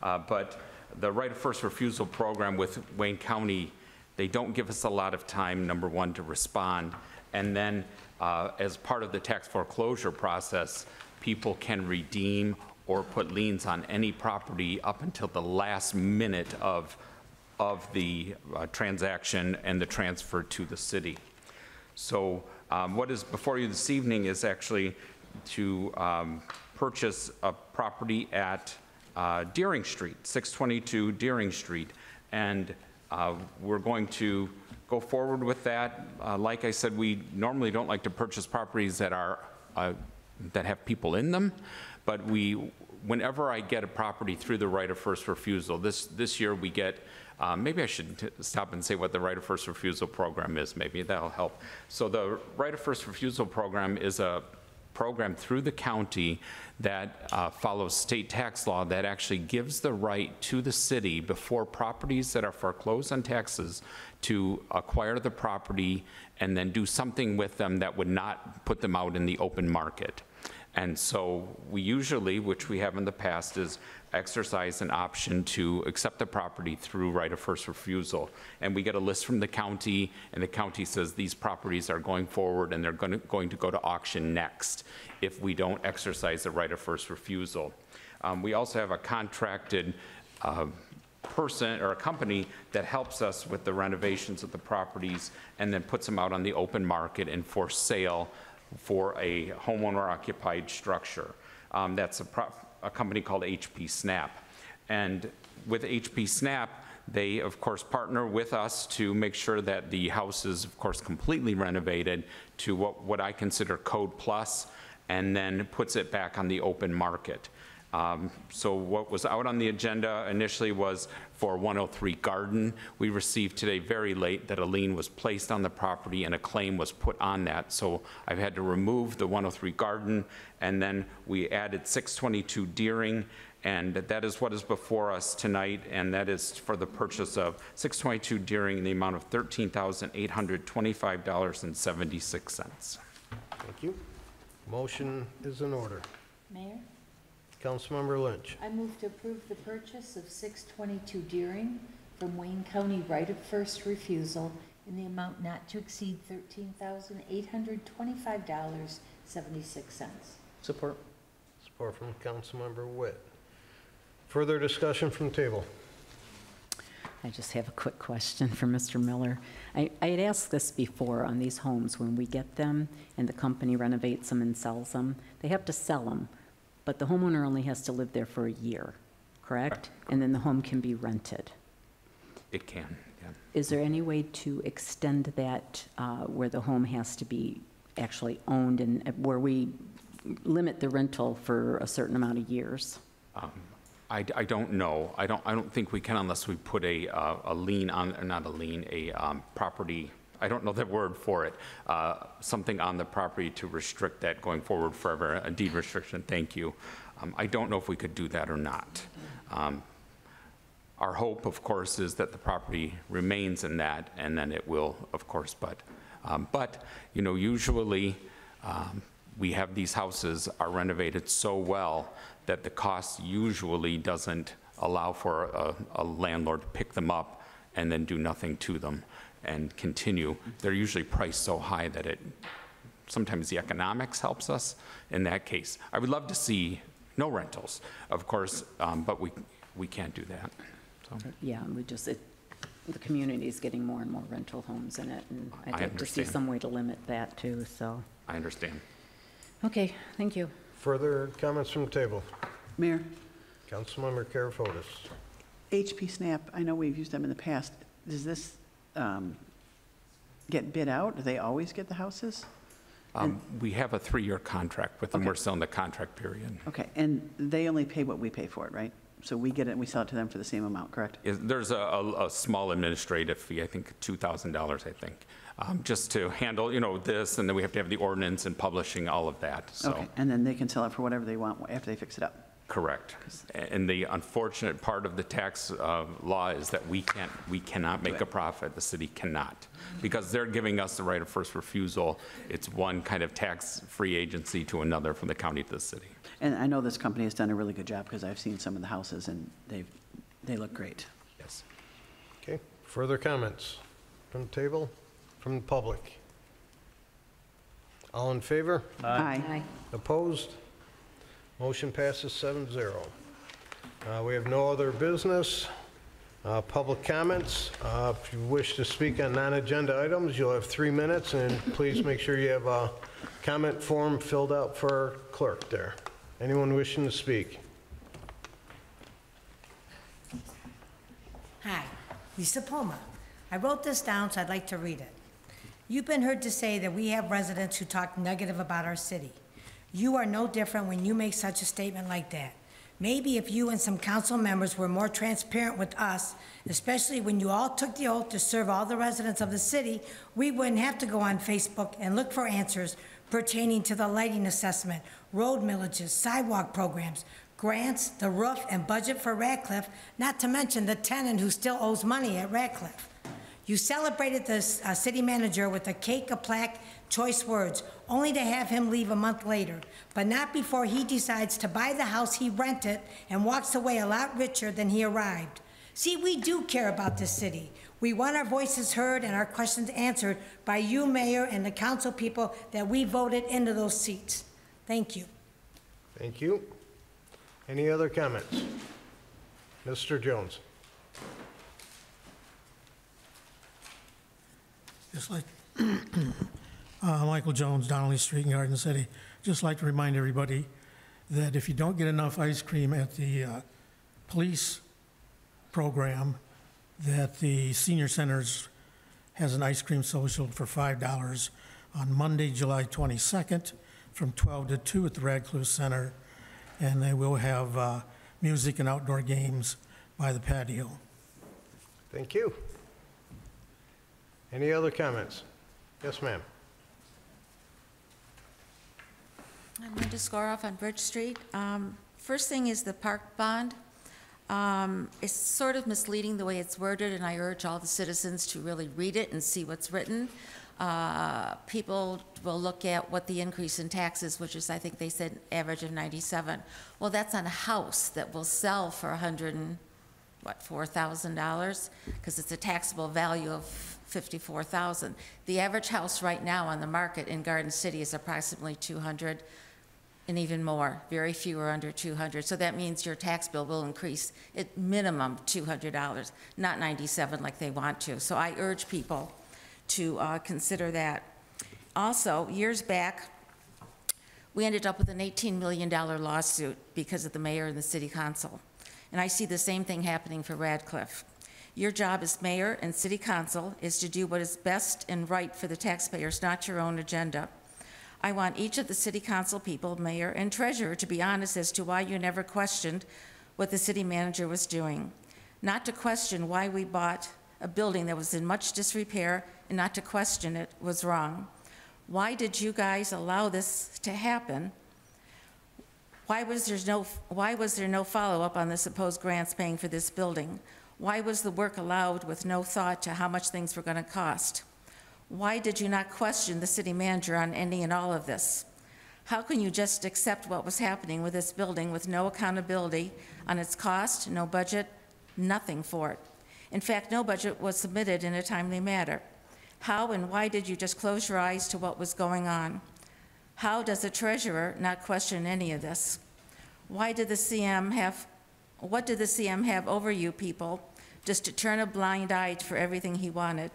but the right of first refusal program with Wayne County, they don't give us a lot of time, number one, to respond. And then as part of the tax foreclosure process, people can redeem or put liens on any property up until the last minute of the transaction and the transfer to the city. So what is before you this evening is actually to purchase a property at Deering Street, 622 Deering Street. And we're going to go forward with that. Like I said, we normally don't like to purchase properties that are that have people in them, but whenever I get a property through the right of first refusal, this year we get, maybe I should stop and say what the right of first refusal program is, maybe that'll help. So the right of first refusal program is a program through the county that follows state tax law that actually gives the right to the city before properties that are foreclosed on taxes to acquire the property and then do something with them that would not put them out in the open market. And so we usually, which we have in the past, is exercise an option to accept the property through right of first refusal. And we get a list from the county, and the county says these properties are going forward and they're going to go to auction next if we don't exercise the right of first refusal. We also have a contracted person or a company that helps us with the renovations of the properties and then puts them out on the open market and for sale for a homeowner occupied structure. That's a company called HP Snap. And with HP Snap, they of course partner with us to make sure that the house is of course completely renovated to what I consider code plus, and then puts it back on the open market. So what was out on the agenda initially was for 103 Garden. We received today very late that a lien was placed on the property and a claim was put on that. So I've had to remove the 103 Garden, and then we added 622 Deering, and that is what is before us tonight, and that is for the purchase of 622 Deering in the amount of $13,825.76. Thank you. Motion is in order. Mayor, Councilmember Lynch. I move to approve the purchase of 622 Deering from Wayne County right of first refusal in the amount not to exceed $13,825.76. Support. Support from Councilmember Witt. Further discussion from the table. I just have a quick question for Mr. Miller. I had asked this before on these homes, when we get them and the company renovates them and sells them, they have to sell them, but the homeowner only has to live there for a year, correct? And then the home can be rented. It can, yeah. Is there any way to extend that where the home has to be actually owned and where we limit the rental for a certain amount of years? I don't know. I don't think we can unless we put a lien on, not a lien, a property, I don't know the word for it, something on the property to restrict that going forward forever, a deed restriction, thank you. I don't know if we could do that or not. Our hope, of course, is that the property remains in that, and then it will, of course, but you know, usually we have these houses are renovated so well that the cost usually doesn't allow for a landlord to pick them up and then do nothing to them and continue. They're usually priced so high that sometimes the economics helps us in that case. I would love to see no rentals, of course, but we can't do that. So. Yeah, the community is getting more and more rental homes in it, and I'd like to see understand. some way to limit that too, so. I understand. Okay, thank you. Further comments from the table. Mayor, Councilmember Karafotis. HP Snap, I know we've used them in the past. Does this get bid out? Do they always get the houses? We have a 3-year contract with them. Okay. We're still in the contract period. Okay, and they only pay what we pay for it, right? So we get it and we sell it to them for the same amount, correct? There's a small administrative fee, I think $2,000, I think, just to handle, you know, this, and then we have to have the ordinance and publishing, all of that, so. Okay, and then they can sell it for whatever they want after they fix it up? Correct. And the unfortunate part of the tax law is that we cannot make a profit, the city cannot, because they're giving us the right of first refusal. It's one kind of tax-free agency to another from the county to the city. And I know this company has done a really good job because I've seen some of the houses and they look great. Yes. Okay, further comments from the table, from the public? All in favor? Aye. Opposed? Motion passes 7-0. We have no other business. Public comments. If you wish to speak on non-agenda items, you'll have 3 minutes, and please make sure you have a comment form filled out for our clerk there. Anyone wishing to speak? Hi, Lisa Poma. I wrote this down, so I'd like to read it. You've been heard to say that we have residents who talk negative about our city. You are no different when you make such a statement like that. Maybe if you and some council members were more transparent with us, especially when you all took the oath to serve all the residents of the city, we wouldn't have to go on Facebook and look for answers pertaining to the lighting assessment, road millages, sidewalk programs, grants, the roof, and budget for Radcliffe, not to mention the tenant who still owes money at Radcliffe. You celebrated the city manager with a cake, a plaque, choice words, only to have him leave a month later, but not before he decides to buy the house he rented and walks away a lot richer than he arrived. See, we do care about this city. We want our voices heard and our questions answered by you, Mayor, and the council people that we voted into those seats. Thank you. Thank you. Any other comments? Mr. Jones. Just like Michael Jones, Donnelly Street in Garden City. Just like to remind everybody that if you don't get enough ice cream at the police program, that the senior centers has an ice cream social for $5 on Monday, July 22nd, from 12 to 2 at the Radcliffe Center, and they will have music and outdoor games by the patio. Thank you. Any other comments? Yes, ma'am. I'm Linda Skoroff on Bridge Street. First thing is the park bond. It's sort of misleading the way it's worded, and I urge all the citizens to really read it and see what's written. People will look at what the increase in taxes, which is, I think they said, average of 97. Well, that's on a house that will sell for $4,000, because it's a taxable value of $54,000. The average house right now on the market in Garden City is approximately 200 and even more. Very few are under 200. So that means your tax bill will increase at minimum $200, not 97 like they want to. So I urge people to consider that. Also, years back, we ended up with an $18 million lawsuit because of the mayor and the city council. And I see the same thing happening for Radcliffe. Your job as mayor and city council is to do what is best and right for the taxpayers, not your own agenda. I want each of the city council people, mayor and treasurer, to be honest as to why you never questioned what the city manager was doing. Not to question why we bought a building that was in much disrepair, and not to question it was wrong. Why did you guys allow this to happen? Why was there no follow-up on the supposed grants paying for this building? Why was the work allowed with no thought to how much things were going to cost? Why did you not question the city manager on any and all of this? How can you just accept what was happening with this building with no accountability on its cost, no budget, nothing for it? In fact, no budget was submitted in a timely manner. How and why did you just close your eyes to what was going on? How does the treasurer not question any of this? What did the CM have over you people just to turn a blind eye for everything he wanted?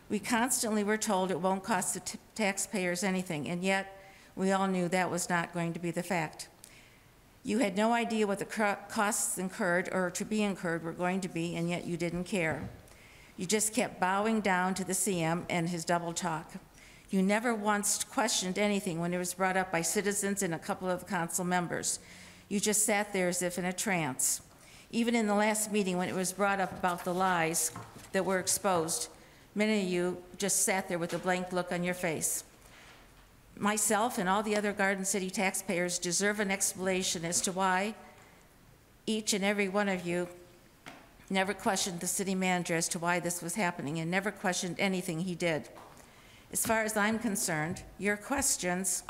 We constantly were told it won't cost the taxpayers anything, and yet we all knew that was not going to be the fact. You had no idea what the costs incurred or to be incurred were going to be, and yet you didn't care. You just kept bowing down to the CM and his double talk. You never once questioned anything when it was brought up by citizens and a couple of council members. You just sat there as if in a trance. Even in the last meeting when it was brought up about the lies that were exposed, many of you just sat there with a blank look on your face. Myself and all the other Garden City taxpayers deserve an explanation as to why each and every one of you never questioned the city manager as to why this was happening and never questioned anything he did. As far as I'm concerned, your questions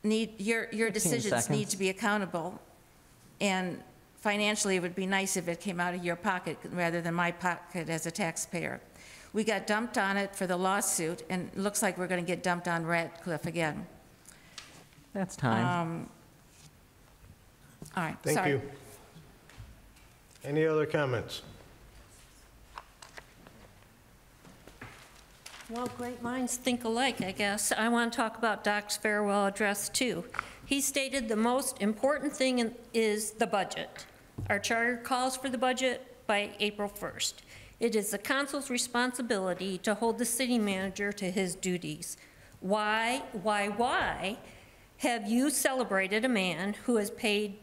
your decisions need to be accountable, and financially it would be nice if it came out of your pocket rather than my pocket as a taxpayer. We got dumped on it for the lawsuit, and it looks like we're going to get dumped on Radcliffe again. That's time. All right, Thank sorry. you. Any other comments? Well, great minds think alike, I guess. I want to talk about Doc's farewell address, too. He stated the most important thing is the budget. Our charter calls for the budget by April 1st. It is the council's responsibility to hold the city manager to his duties. Why have you celebrated a man who is paid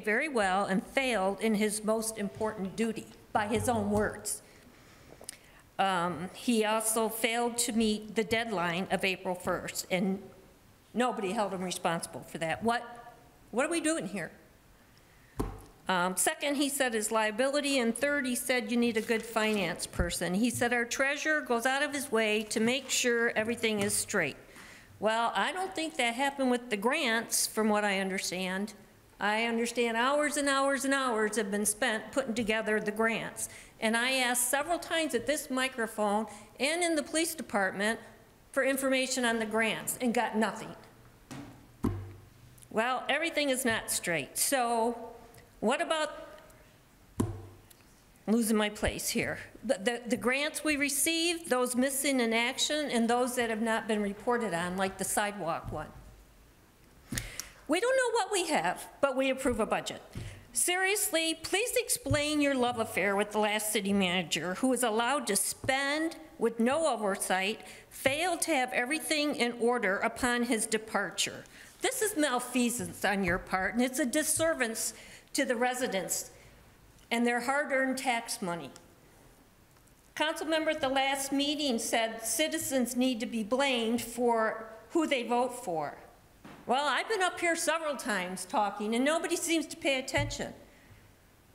very well and failed in his most important duty, by his own words? He also failed to meet the deadline of April 1st, and nobody held him responsible for that. What are we doing here? Second, he said his liability, and third, he said you need a good finance person. He said our treasurer goes out of his way to make sure everything is straight. Well, I don't think that happened with the grants, from what I understand. I understand hours and hours and hours have been spent putting together the grants. And I asked several times at this microphone and in the police department for information on the grants and got nothing. Well, everything is not straight. So what about, losing my place here, the grants we received, those missing in action, and those that have not been reported on, like the sidewalk one? We don't know what we have, but we approve a budget. Seriously, please explain your love affair with the last city manager who was allowed to spend with no oversight, failed to have everything in order upon his departure. This is malfeasance on your part, and it's a disservice to the residents and their hard-earned tax money. Council member at the last meeting said citizens need to be blamed for who they vote for. Well, I've been up here several times talking, and nobody seems to pay attention.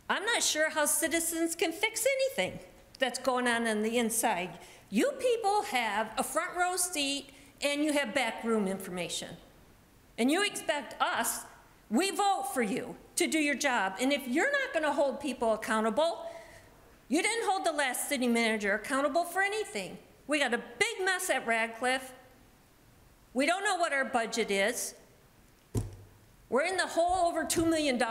I'm not sure how citizens can fix anything that's going on the inside. You people have a front row seat, and you have backroom information. And you expect us, we vote for you to do your job. And if you're not going to hold people accountable, you didn't hold the last city manager accountable for anything. We got a big mess at Radcliffe. We don't know what our budget is. We're in the hole over $2 million.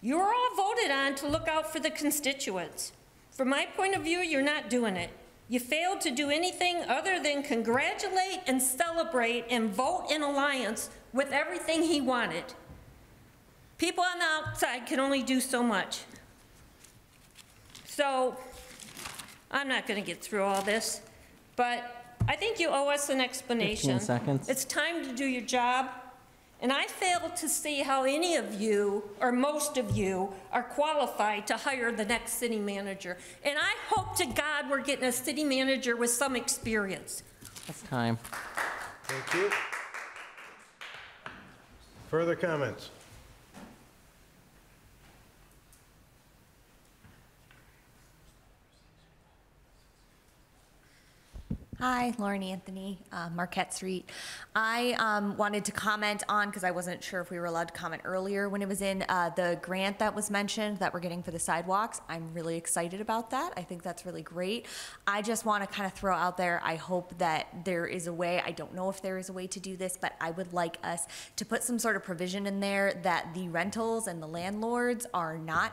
You were all voted on to look out for the constituents. From my point of view, you're not doing it. You failed to do anything other than congratulate and celebrate and vote in alliance with everything he wanted. People on the outside can only do so much. So, I'm not going to get through all this, but I think you owe us an explanation. 15 seconds. It's time to do your job. And I fail to see how any of you, or most of you, are qualified to hire the next city manager. And I hope to God we're getting a city manager with some experience. That's time. Thank you. Further comments? Hi, Lauren Anthony, Marquette Street. I wanted to comment on, because I wasn't sure if we were allowed to comment earlier when it was in, the grant that was mentioned that we're getting for the sidewalks. I'm really excited about that. I think that's really great. I just want to kind of throw out there, I hope that there is a way, I don't know if there is a way to do this, but I would like us to put some sort of provision in there that the rentals and the landlords are not,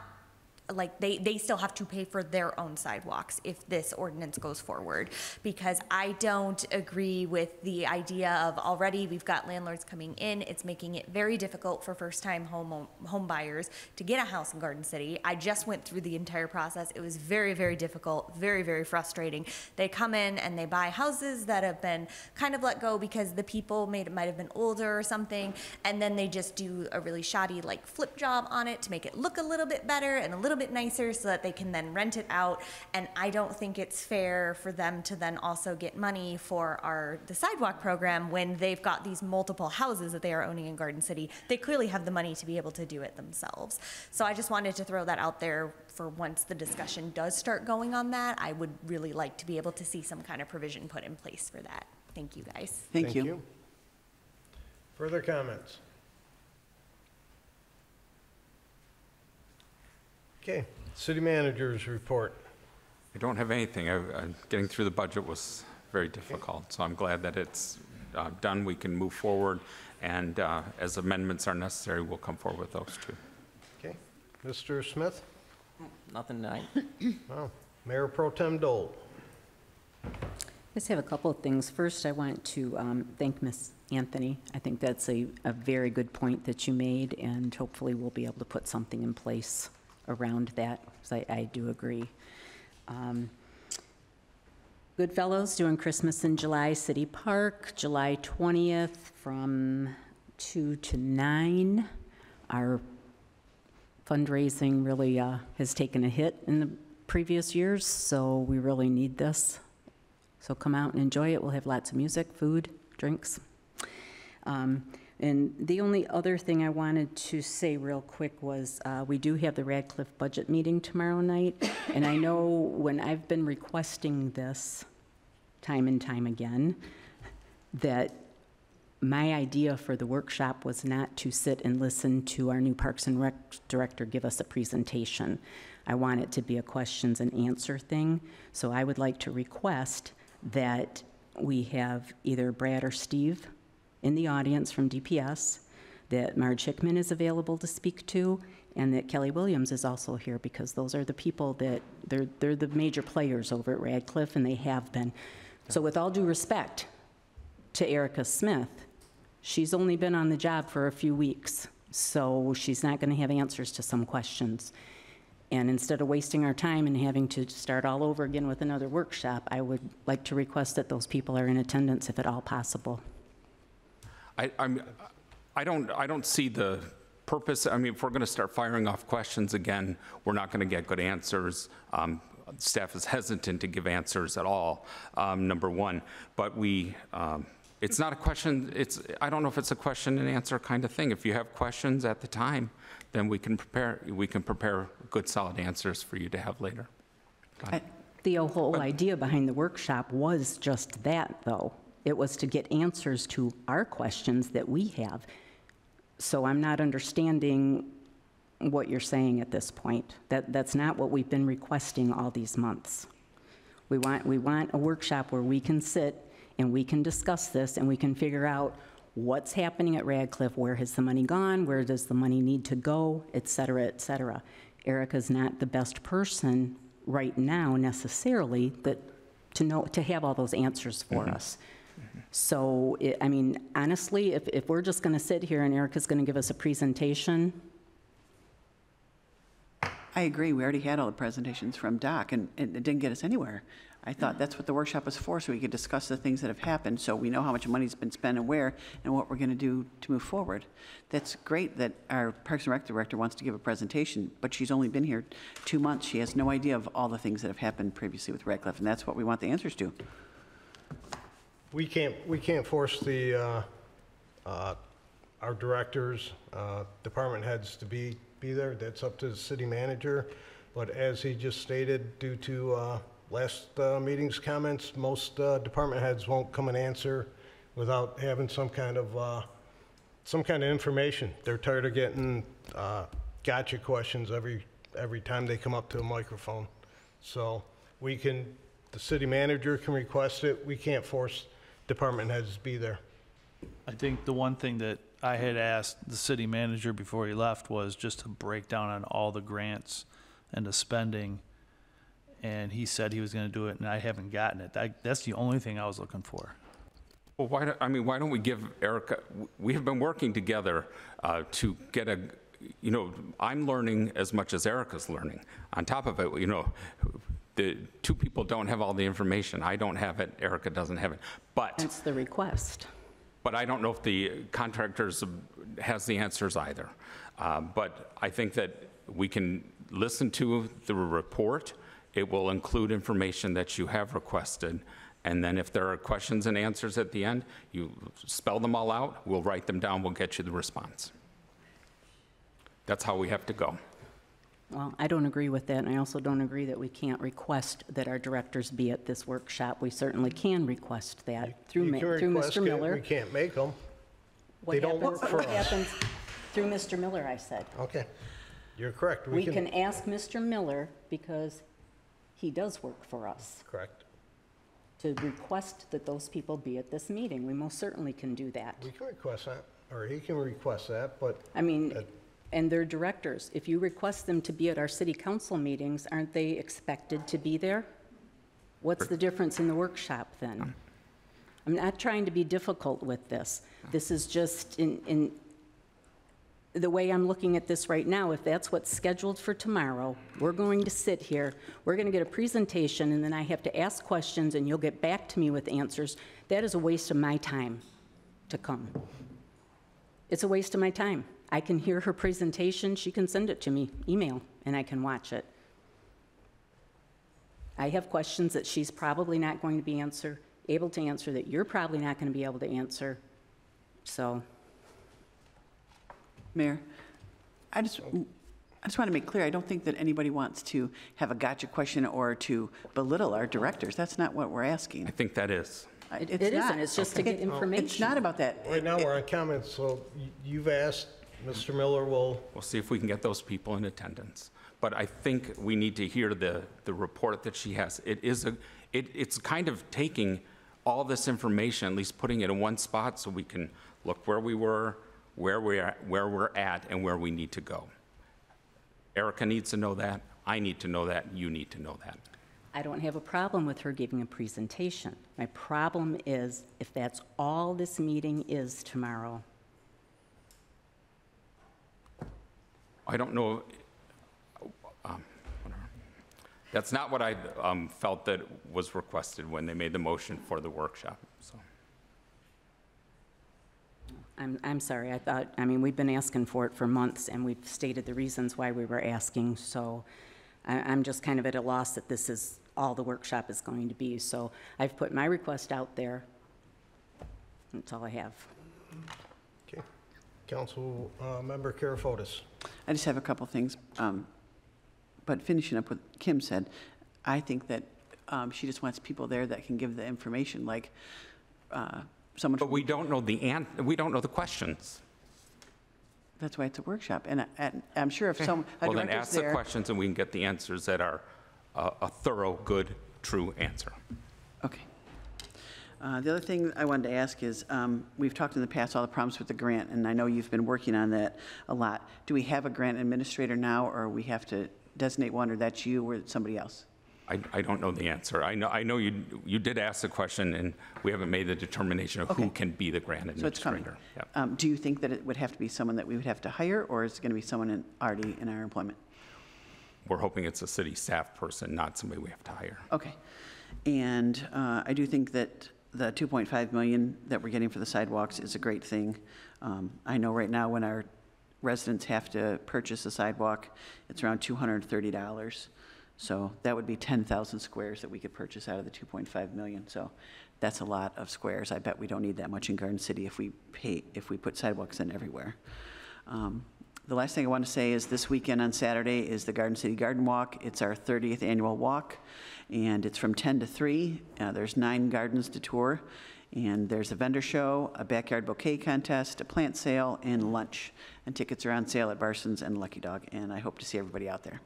like, they still have to pay for their own sidewalks if this ordinance goes forward, because I don't agree with the idea of already we've got landlords coming in. It's making it very difficult for first-time home buyers to get a house in Garden City. I just went through the entire process. It was very, very difficult, very, very frustrating. They come in and they buy houses that have been kind of let go because the people might have been older or something, and then they just do a really shoddy like flip job on it to make it look a little bit better and a little bit nicer so that they can then rent it out. And I don't think it's fair for them to then also get money for the sidewalk program when they've got these multiple houses that they are owning in Garden City. They clearly have the money to be able to do it themselves. So I just wanted to throw that out there for once the discussion does start going on that. I would really like to be able to see some kind of provision put in place for that. Thank you, guys. Thank you. Further comments? Okay, city manager's report. I don't have anything. Getting through the budget was very difficult, so I'm glad that it's done. We can move forward, and as amendments are necessary, we'll come forward with those too. Okay, Mr. Smith? Nothing tonight. Wow. Mayor Pro Tem Dole. I just have a couple of things. First, I want to thank Ms. Anthony. I think that's a very good point that you made, and hopefully we'll be able to put something in place around that, because I do agree. Goodfellows doing Christmas in July, City Park, July 20th from 2 to 9. Our fundraising really has taken a hit in the previous years, so we really need this. So come out and enjoy it. We'll have lots of music, food, drinks. And the only other thing I wanted to say real quick was, we do have the Radcliffe budget meeting tomorrow night, and I know when I've been requesting this time and time again, that my idea for the workshop was not to sit and listen to our new Parks and Rec director give us a presentation. I want it to be a questions and answer thing, so I would like to request that we have either Brad or Steve in the audience from DPS, that Marge Hickman is available to speak to, and that Kelly Williams is also here, because those are the people that, they're the major players over at Radcliffe, and they have been. So with all due respect to Erica Smith, she's only been on the job for a few weeks, so she's not going to have answers to some questions. And instead of wasting our time and having to start all over again with another workshop, I would like to request that those people are in attendance if at all possible. I don't see the purpose. I mean, if we're going to start firing off questions again, we're not going to get good answers. Staff is hesitant to give answers at all, number one. But it's not a question, I don't know if it's a question and answer kind of thing. If you have questions at the time, then we can prepare good, solid answers for you to have later. The whole idea behind the workshop was just that, though. It was to get answers to our questions that we have. So I'm not understanding what you're saying at this point. That's not what we've been requesting all these months. We want a workshop where we can sit and we can discuss this and we can figure out what's happening at Radcliffe, where has the money gone, where does the money need to go, et cetera, et cetera. Erica's not the best person right now necessarily to have all those answers for us. So, I mean, honestly, if we're just going to sit here and Erica's going to give us a presentation. I agree. We already had all the presentations from Doc, and it didn't get us anywhere. I thought that's what the workshop was for, so we could discuss the things that have happened, so we know how much money's been spent and where, and what we're going to do to move forward. That's great that our Parks and Rec director wants to give a presentation, but she's only been here 2 months. She has no idea of all the things that have happened previously with Radcliffe, and that's what we want the answers to. We can't force our directors, department heads to be there. That's up to the city manager. But as he just stated, due to last meeting's comments, most department heads won't come and answer without having some kind of information. They're tired of getting gotcha questions every time they come up to a microphone. So the city manager can request it. We can't force department heads to be there. I think the one thing that I had asked the city manager before he left was just to break down on all the grants and the spending, and he said he was going to do it, and I haven't gotten it. That's the only thing I was looking for. Well, why don't we give Erica, we have been working together to get I'm learning as much as Erica's learning. On top of it, the two people don't have all the information. I don't have it, Erica doesn't have it. But that's the request. But I don't know if the contractors has the answers either. But I think that we can listen to the report. It will include information that you have requested. And then if there are questions and answers at the end, you spell them all out, we'll write them down, we'll get you the response. That's how we have to go. Well, I don't agree with that, and I also don't agree that we can't request that our directors be at this workshop. We certainly can request that through Mr. Miller. We can't make them. They don't work for us. What happens through Mr. Miller, I said. Okay, you're correct. We can ask Mr. Miller, because he does work for us. Correct. To request that those people be at this meeting. We most certainly can do that. We can request that, or he can request that, but. I mean, and they're directors. If you request them to be at our city council meetings, aren't they expected to be there? What's the difference in the workshop then? I'm not trying to be difficult with this. This is just in the way I'm looking at this right now. If that's what's scheduled for tomorrow, we're going to sit here, we're going to get a presentation, and then I have to ask questions, and you'll get back to me with answers. That is a waste of my time to come. It's a waste of my time. I can hear her presentation, she can send it to me, email, and I can watch it. I have questions that she's probably not going to be able to answer, that you're probably not going to be able to answer. So Mayor, I just want to make clear, I don't think that anybody wants to have a gotcha question or to belittle our directors. That's not what we're asking. I think that is. It isn't. It's just to get It's information. not about that. Right now, we're on comments, so you've asked, Mr. Miller will, We'll see if we can get those people in attendance. But I think we need to hear the report that she has. It's kind of taking all this information, at least putting it in one spot so we can look where we were, where we're at, and where we need to go. Erica needs to know that. I need to know that. You need to know that. I don't have a problem with her giving a presentation. My problem is if that's all this meeting is tomorrow. I don't know. Whatever. That's not what I felt that was requested when they made the motion for the workshop. So. I'm sorry, I mean, we've been asking for it for months, and we've stated the reasons why we were asking, so I'm just kind of at a loss that this is all the workshop is going to be. So I've put my request out there. That's all I have. okay. Council Member Karafotis. I just have a couple things. But finishing up what Kim said, I think that she just wants people there that can give the information, like someone. But we don't know we don't know the questions. That's why it's a workshop. And I'm sure if some Well, then ask the questions and we can get the answers that are a thorough, good, true answer. Okay. The other thing I wanted to ask is, we've talked in the past all the problems with the grant, and I know you've been working on that a lot. Do we have a grant administrator now, or we have to designate one, or that's you or somebody else? I don't know the answer. I know you did ask the question, and we haven't made the determination of who can be the grant administrator. So it's coming. Do you think that it would have to be someone that we would have to hire, or is it going to be someone already in our employment? We're hoping it's a city staff person, not somebody we have to hire. Okay. And I do think that the $2.5 million that we're getting for the sidewalks is a great thing. I know right now when our residents have to purchase a sidewalk, it's around $230. So that would be 10,000 squares that we could purchase out of the $2.5 million. So that's a lot of squares. I bet we don't need that much in Garden City if we put sidewalks in everywhere. The last thing I want to say is this weekend on Saturday is the Garden City Garden Walk. It's our 30th annual walk, and it's from 10 to 3. There's 9 gardens to tour, and there's a vendor show, a backyard bouquet contest, a plant sale, and lunch. And tickets are on sale at Barson's and Lucky Dog, and I hope to see everybody out there.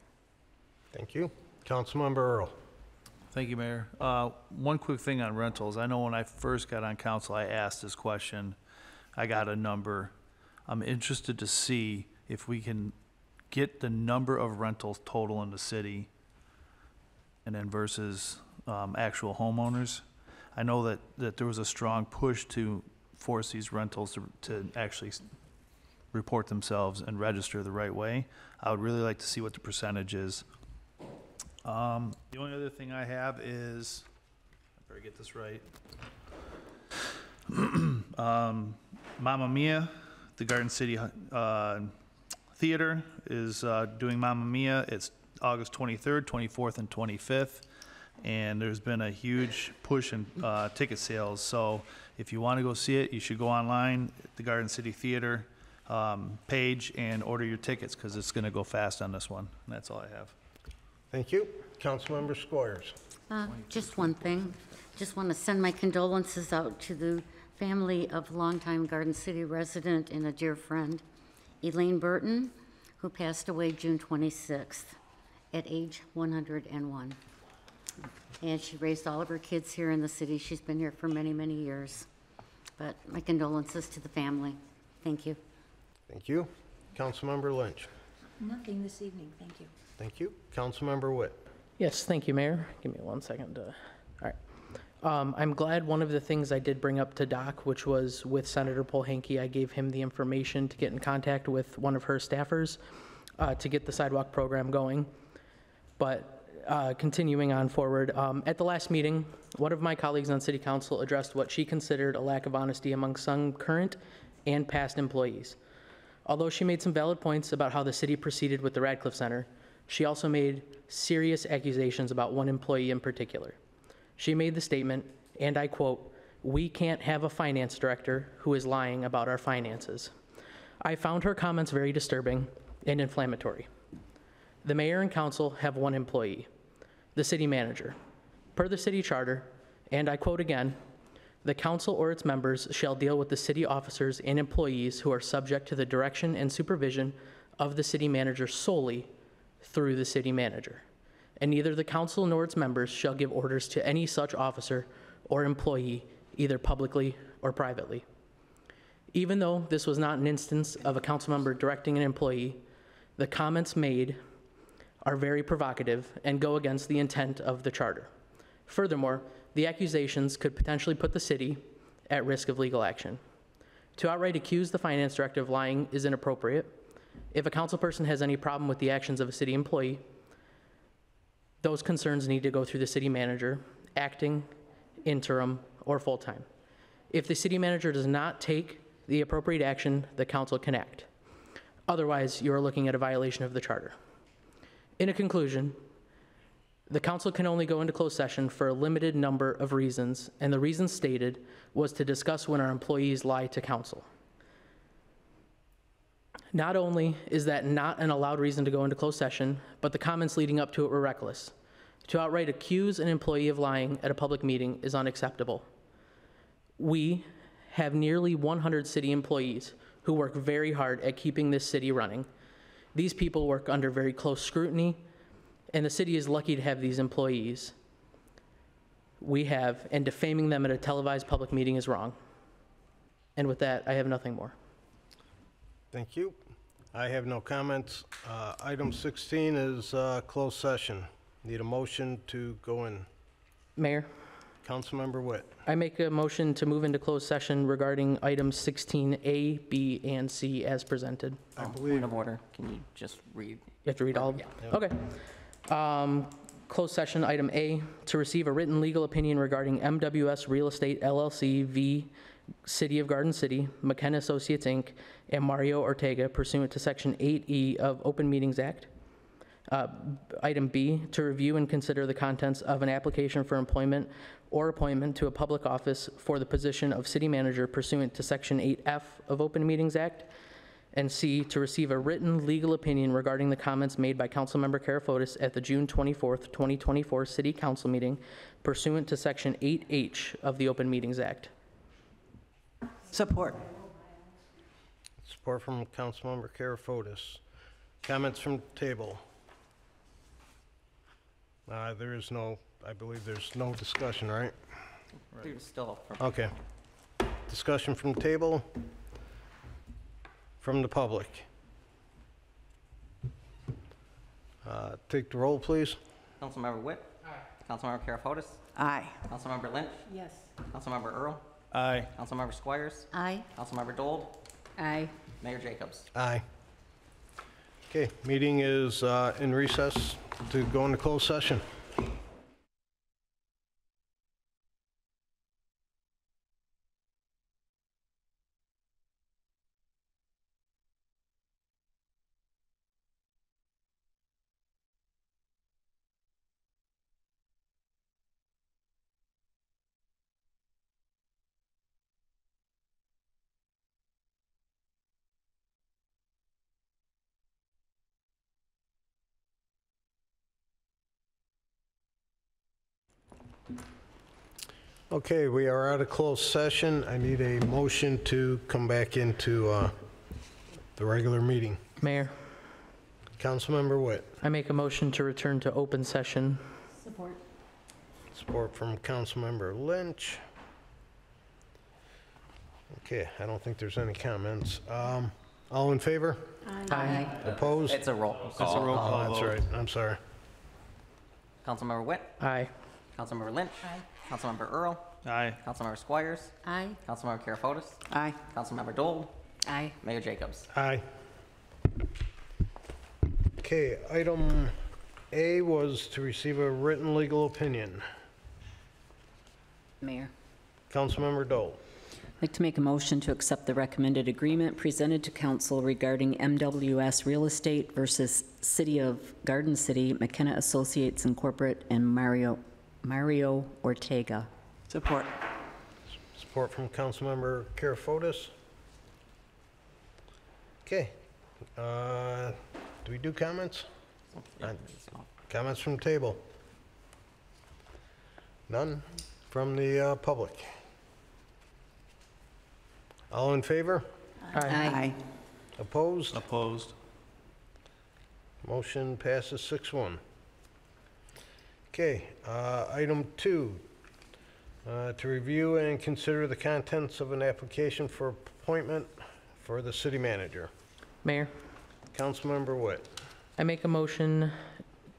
Thank you. Councilmember Earl. Thank you, Mayor. One quick thing on rentals. I know when I first got on council, I asked this question. I got a number. I'm interested to see if we can get the number of rentals total in the city and then versus actual homeowners. I know that there was a strong push to force these rentals to actually report themselves and register the right way. I would really like to see what the percentage is. The only other thing I have is, I better get this right. Mamma Mia, the Garden City Theater is doing Mamma Mia. It's August 23rd, 24th, and 25th. And there's been a huge push in ticket sales. So if you want to go see it, you should go online at the Garden City Theater page and order your tickets because it's going to go fast on this one. And that's all I have. Thank you. Councilmember Squires. Just one thing. Just want to send my condolences out to the family of longtime Garden City resident and a dear friend, Elaine Burton, who passed away June 26th at age 101. And she raised all of her kids here in the city. She's been here for many, many years. But my condolences to the family. Thank you. Thank you. Councilmember Lynch. Nothing this evening, thank you. Thank you. Councilmember Witt. Yes, thank you, Mayor. Give me 1 second. All right. I'm glad one of the things I did bring up to Doc, which was with Senator Polhanke, I gave him the information to get in contact with one of her staffers to get the sidewalk program going. But continuing on forward, at the last meeting, one of my colleagues on City Council addressed what she considered a lack of honesty among some current and past employees. Although she made some valid points about how the city proceeded with the Radcliffe Center, she also made serious accusations about one employee in particular. She made the statement, and I quote, "We can't have a finance director who is lying about our finances." I found her comments very disturbing and inflammatory. The mayor and council have one employee, the city manager. Per the city charter, and I quote again, "The council or its members shall deal with the city officers and employees who are subject to the direction and supervision of the city manager solely through the city manager. And neither the council nor its members shall give orders to any such officer or employee, either publicly or privately." Even though this was not an instance of a council member directing an employee, the comments made are very provocative and go against the intent of the charter. Furthermore, the accusations could potentially put the city at risk of legal action. To outright accuse the finance director of lying is inappropriate. If a council person has any problem with the actions of a city employee, those concerns need to go through the city manager, acting, interim, or full-time. If the city manager does not take the appropriate action, the council can act. Otherwise, you are looking at a violation of the charter. In a conclusion, the council can only go into closed session for a limited number of reasons, and the reason stated was to discuss when our employees lie to council. Not only is that not an allowed reason to go into closed session, but the comments leading up to it were reckless. To outright accuse an employee of lying at a public meeting is unacceptable. We have nearly 100 city employees who work very hard at keeping this city running. These people work under very close scrutiny, and the city is lucky to have these employees we have, and defaming them at a televised public meeting is wrong. And with that, I have nothing more. Thank you. I have no comments. Item 16 is closed session. Need a motion to go in. Mayor, Councilmember Witt. I make a motion to move into closed session regarding items 16A, B, and C as presented. I believe. Point of order, can you just read? You have to read all of them? Okay. Closed session, item A, to receive a written legal opinion regarding MWS Real Estate LLC v. City of Garden City, McKenna Associates, Inc., and Mario Ortega pursuant to Section 8E of Open Meetings Act. Item B, to review and consider the contents of an application for employment or appointment to a public office for the position of city manager pursuant to Section 8F of Open Meetings Act. And C, to receive a written legal opinion regarding the comments made by Councilmember Karafotis at the June 24th, 2024 City Council meeting pursuant to Section 8H of the Open Meetings Act. Support. Support from Councilmember Karafotis. Comments from the table. There is no, I believe there's no discussion, right? There's still. Okay. Discussion from the table. From the public. Take the roll, please. Councilmember Witt? Aye. Councilmember Karafotis? Aye. Councilmember Lynch? Yes. Councilmember Earl? Aye. Councilmember Squires? Aye. Councilmember Dold? Aye. Mayor Jacobs? Aye. Okay, meeting is in recess to go into closed session. Okay, we are out of closed session. I need a motion to come back into the regular meeting. Mayor, Councilmember Witt. I make a motion to return to open session. Support. Support from Councilmember Lynch. Okay, I don't think there's any comments. All in favor? Aye. Opposed? It's a roll call. It's a roll call. That's right. I'm sorry. Councilmember Witt? Aye. Councilmember Lynch? Aye. Councilmember Earl? Aye. Councilmember Squires? Aye. Councilmember Karafotis? Aye. Councilmember Dold? Aye. Mayor Jacobs? Aye. Okay, item A was to receive a written legal opinion. Mayor, Councilmember Dole. I'd like to make a motion to accept the recommended agreement presented to council regarding MWS Real Estate versus City of Garden City, McKenna Associates Incorporated, and Mario Ortega. Support. Support from Councilmember Karafotis. Okay. Do we do comments? Comments from table? None from the public? All in favor? Aye. Opposed? Opposed. Motion passes 6-1. Okay, item 2, to review and consider the contents of an application for appointment for the city manager. Mayor, Councilmember Witt. I make a motion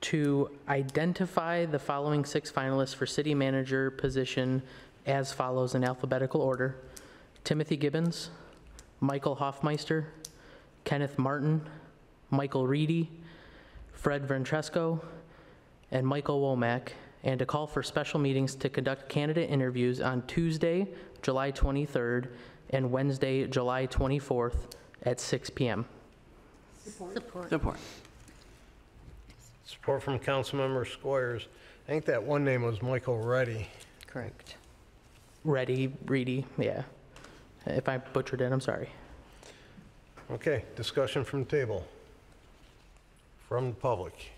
to identify the following 6 finalists for city manager position as follows in alphabetical order: Timothy Gibbons, Michael Hoffmeister, Kenneth Martin, Michael Reedy, Fred Francesco, and Michael Womack, and to call for special meetings to conduct candidate interviews on Tuesday, July 23rd, and Wednesday, July 24th at 6 p.m. Support. Support. Support from Councilmember Squires. I think that one name was Michael Reddy. Correct. Reedy, yeah. If I butchered it, I'm sorry. Okay, discussion from the table. From the public.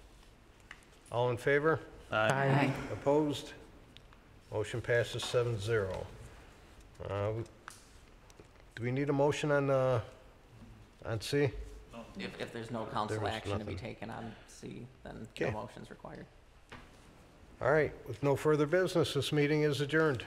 All in favor? Aye. Opposed? Motion passes 7-0. Do we need a motion on C? If there's no council There was action to be nothing. taken on C, then Okay. no motion's required. All right, with no further business, this meeting is adjourned.